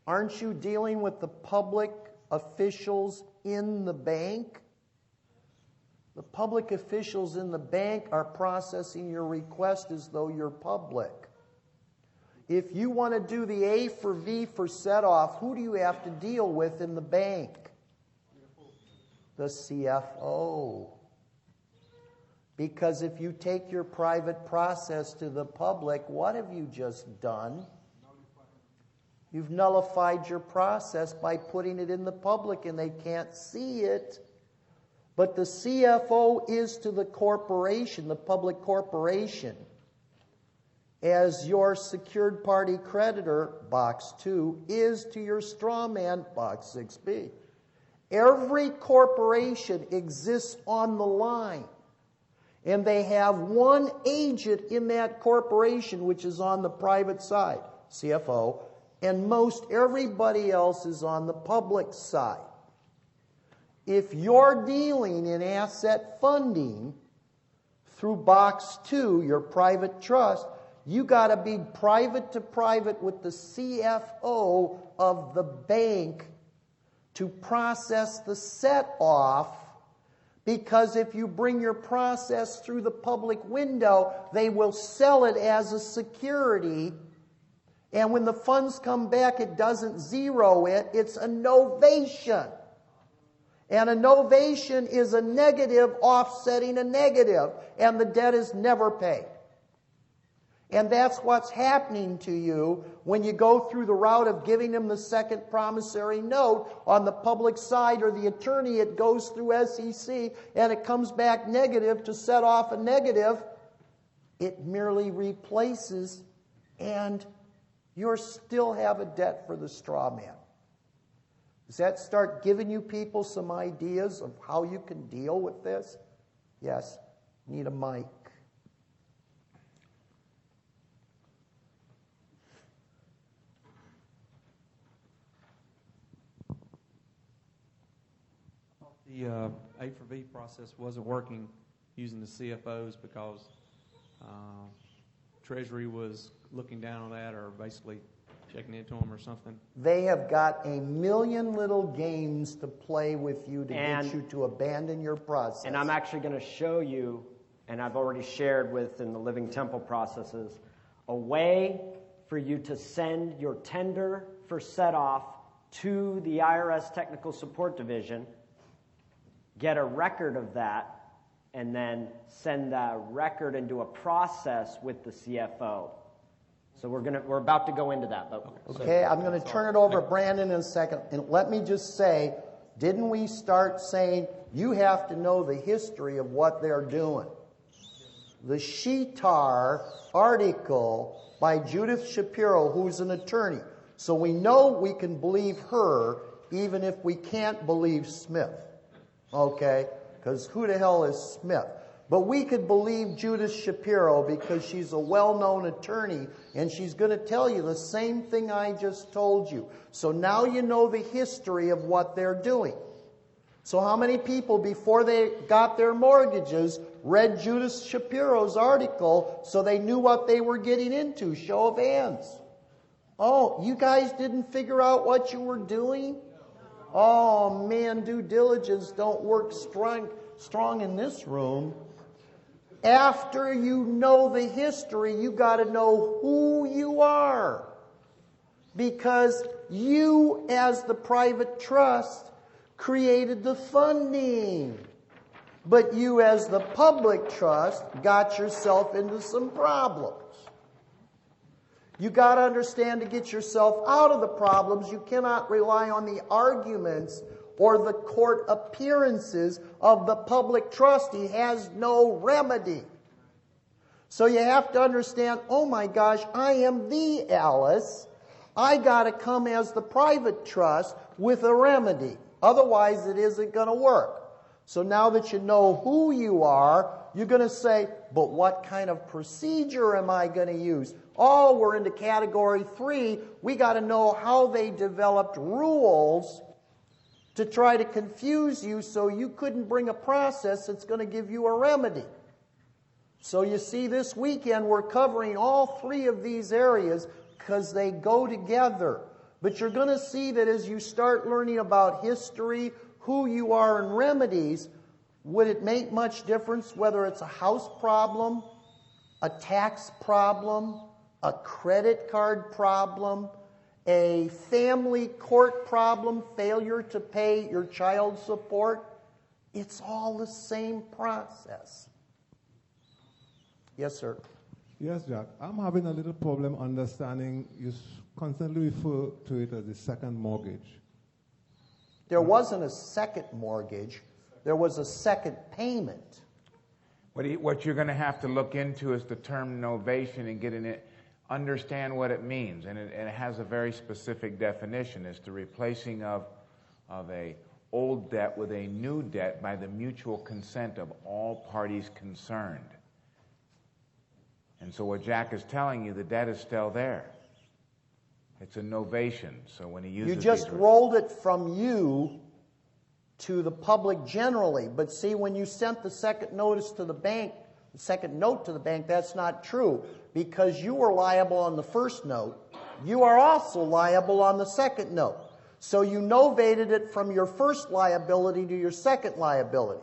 aren't you dealing with the public officials in the bank? The public officials in the bank are processing your request as though you're public. If you want to do the A for V for set off, who do you have to deal with in the bank? The CFO. Because if you take your private process to the public, what have you just done? You've nullified your process by putting it in the public and they can't see it. But the CFO is to the corporation, the public corporation, as your secured party creditor, box 2, is to your straw man, box 6B. Every corporation exists on the line. And they have one agent in that corporation, which is on the private side, CFO, and most everybody else is on the public side. If you're dealing in asset funding through box 2, your private trust, you got to be private to private with the CFO of the bank to process the set-off, because if you bring your process through the public window, they will sell it as a security, and when the funds come back, it doesn't zero it, it's a novation. And a novation is a negative offsetting a negative, and the debt is never paid. And that's what's happening to you when you go through the route of giving them the second promissory note on the public side, or the attorney, it goes through SEC and it comes back negative to set off a negative. It merely replaces, and you still have a debt for the straw man. Does that start giving you people some ideas of how you can deal with this? Yes. Need a mic. The A for B process wasn't working using the CFOs because Treasury was looking down on that, or basically checking into them or something. They have got a million little games to play with you to get you to abandon your process. And I'm actually going to show you, and I've already shared with in the Living Temple processes, a way for you to send your tender for set-off to the IRS Technical Support Division, get a record of that, and then send that record into a process with the CFO. So we're about to go into that. But okay, I'm going to turn it over to Brandon in a second. And let me just say, didn't we start saying you have to know the history of what they're doing? The Sheetar article by Judith Shapiro, who's an attorney. So we know we can believe her even if we can't believe Smith. Okay? Because who the hell is Smith? But we could believe Judith Shapiro because she's a well-known attorney, and she's going to tell you the same thing I just told you. So now you know the history of what they're doing. So how many people, before they got their mortgages, read Judith Shapiro's article so they knew what they were getting into? Show of hands. Oh, you guys didn't figure out what you were doing? Oh, man, due diligence don't work strong in this room. After you know the history, you got to know who you are. Because you, as the private trust, created the funding. But you, as the public trust, got yourself into some problems. You got to understand, to get yourself out of the problems, you cannot rely on the arguments or the court appearances of the public trust. He has no remedy. So you have to understand, oh my gosh, I am the Alice. I got to come as the private trust with a remedy. Otherwise, it isn't going to work. So now that you know who you are, you're going to say, but what kind of procedure am I going to use? Oh, we're into category 3. We got to know how they developed rules to try to confuse you so you couldn't bring a process that's going to give you a remedy. So you see, this weekend we're covering all 3 of these areas because they go together. But you're going to see that as you start learning about history, who you are, and remedies, would it make much difference whether it's a house problem, a tax problem, a credit card problem, a family court problem, failure to pay your child support? It's all the same process. Yes, sir. Yes, Jack. I'm having a little problem understanding. You constantly refer to it as the second mortgage. There wasn't a second mortgage. there was a second payment. What you're going to have to look into is the term novation and get in it, understand what it means. And it has a very specific definition. It's the replacing of a old debt with a new debt by the mutual consent of all parties concerned. And so what Jack is telling you, the debt is still there. It's a novation. So when he uses you just rolled it from you to the public generally. But see, when you sent the second notice to the bank, the second note to the bank, that's not true. Because you were liable on the first note, you are also liable on the second note. So you novated it from your first liability to your second liability.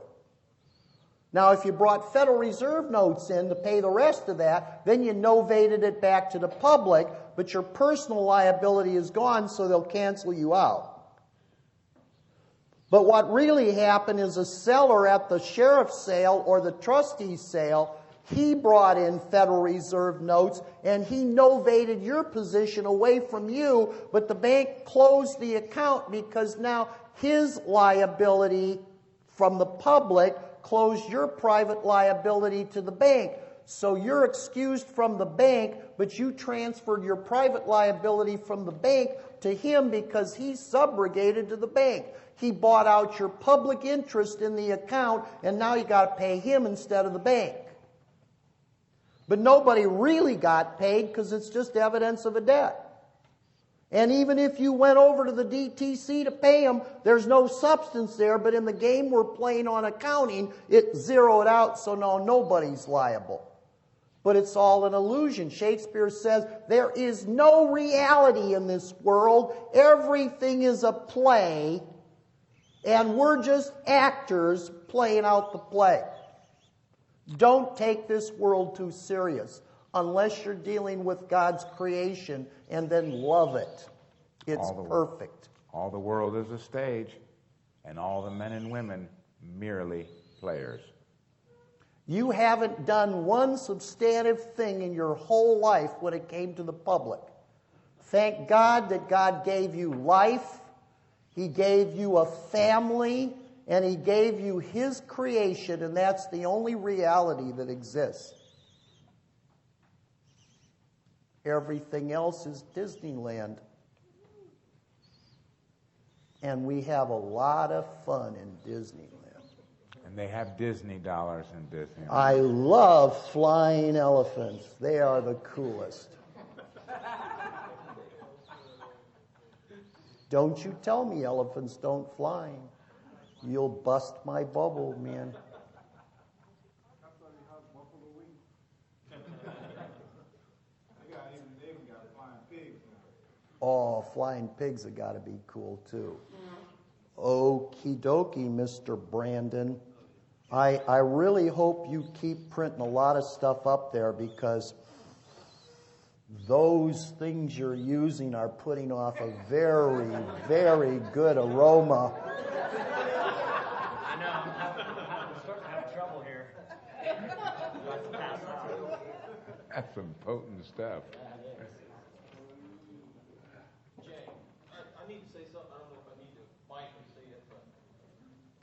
Now, if you brought Federal Reserve notes in to pay the rest of that, then you novated it back to the public, but your personal liability is gone, so they'll cancel you out. But what really happened is a seller at the sheriff's sale or the trustee's sale, he brought in Federal Reserve notes and he novated your position away from you, but the bank closed the account because now his liability from the public closed your private liability to the bank. So you're excused from the bank, but you transferred your private liability from the bank to him because he subrogated to the bank. He bought out your public interest in the account, and now you got to pay him instead of the bank. But nobody really got paid because it's just evidence of a debt. And even if you went over to the DTC to pay him, there's no substance there, but in the game we're playing on accounting, it zeroed out, so now nobody's liable. But it's all an illusion. Shakespeare says there is no reality in this world. Everything is a play, and we're just actors playing out the play. Don't take this world too serious unless you're dealing with God's creation, and then love it. It's perfect. All the world is a stage, and all the men and women merely players. You haven't done one substantive thing in your whole life when it came to the public. Thank God that God gave you life, He gave you a family, and He gave you His creation, and that's the only reality that exists. Everything else is Disneyland. And we have a lot of fun in Disneyland. And they have Disney dollars in Disneyland. I love flying elephants. They are the coolest. Don't you tell me elephants don't fly. You'll bust my bubble, man. Oh, flying pigs have got to be cool, too. Okie dokie, Mr. Brandon. I really hope you keep printing a lot of stuff up there because those things you're using are putting off a very, very good aroma. I know, I'm starting to have trouble here. That's some potent stuff.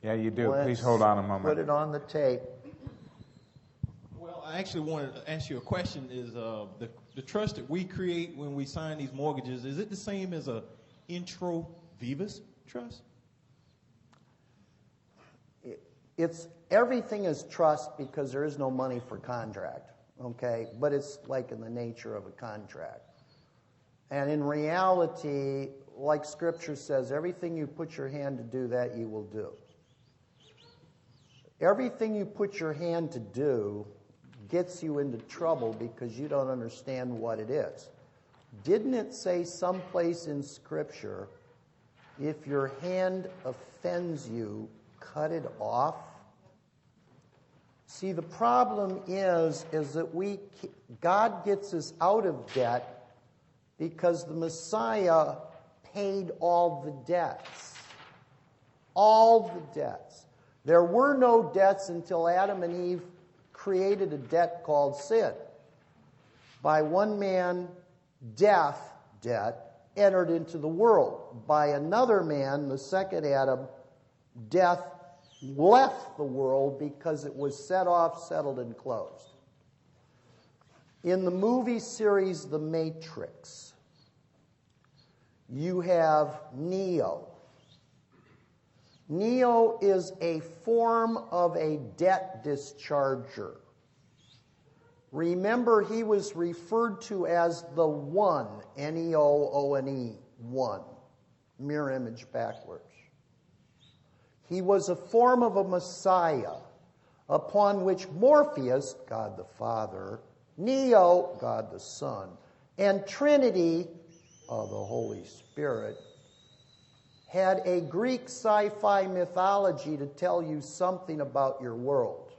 Yeah, you do. Please hold on a moment. Put it on the tape. Well, I actually wanted to ask you a question. Is the trust that we create when we sign these mortgages, is it the same as a intro vivus trust? It's everything is trust because there is no money for contract, okay? But it's like in the nature of a contract. And in reality, like Scripture says, everything you put your hand to do, that you will do. Everything you put your hand to do gets you into trouble because you don't understand what it is. Didn't it say someplace in Scripture, if your hand offends you, cut it off? See, the problem is that God gets us out of debt because the Messiah paid all the debts. All the debts. There were no debts until Adam and Eve created a debt called sin. By one man, death, debt, entered into the world. By another man, the second Adam, death left the world because it was set off, settled, and closed. In the movie series The Matrix, you have Neo. Neo is a form of a debt discharger. Remember, he was referred to as the One, Neone, One, mirror image backwards. He was a form of a Messiah upon which Morpheus, God the Father, Neo, God the Son, and Trinity, the Holy Spirit, had a Greek sci-fi mythology to tell you something about your world.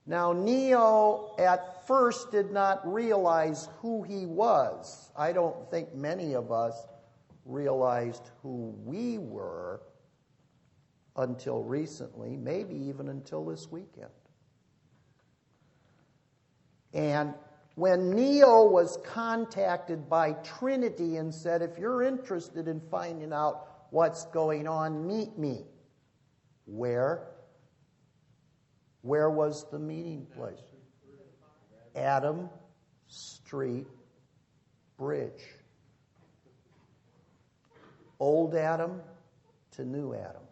Now, Neo at first did not realize who he was. I don't think many of us realized who we were until recently, maybe even until this weekend. And when Neo was contacted by Trinity and said, if you're interested in finding out what's going on, meet me. Where? Where was the meeting place? Adam Street Bridge. Old Adam to new Adam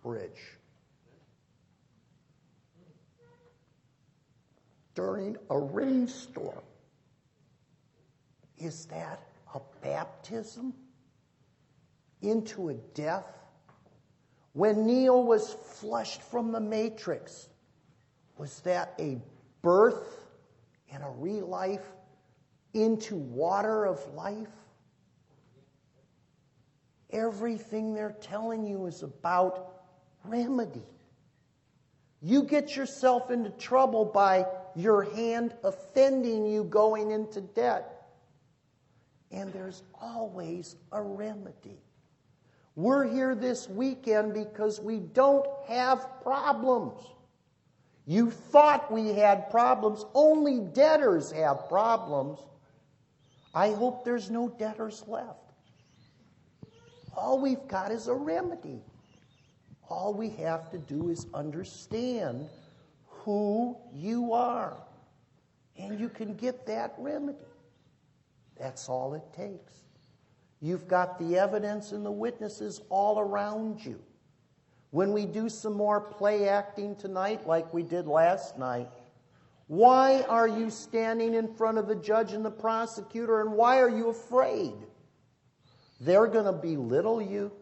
Bridge. During a rainstorm. Is that a baptism into a death? When Neo was flushed from the matrix, was that a birth and a re-life into water of life? Everything they're telling you is about remedy. You get yourself into trouble by your hand offending you going into debt. And there's always a remedy. We're here this weekend because we don't have problems. You thought we had problems. Only debtors have problems. I hope there's no debtors left. All we've got is a remedy. All we have to do is understand who you are. And you can get that remedy. That's all it takes. You've got the evidence and the witnesses all around you. When we do some more play acting tonight, like we did last night, why are you standing in front of the judge and the prosecutor, and why are you afraid? They're going to belittle you.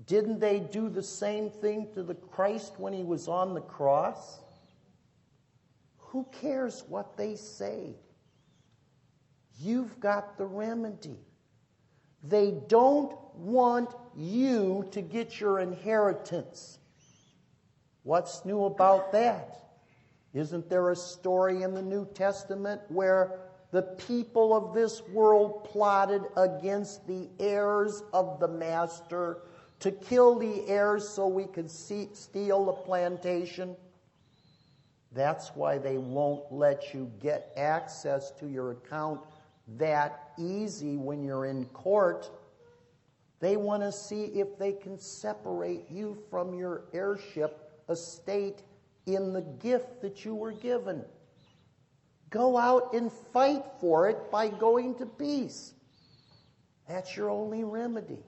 Didn't they do the same thing to the Christ when he was on the cross? Who cares what they say? You've got the remedy. They don't want you to get your inheritance. What's new about that? Isn't there a story in the New Testament where the people of this world plotted against the heirs of the master to kill the heirs so we could steal the plantation? That's why they won't let you get access to your account that easy when you're in court. They want to see if they can separate you from your heirship estate in the gift that you were given. Go out and fight for it by going to peace. That's your only remedy.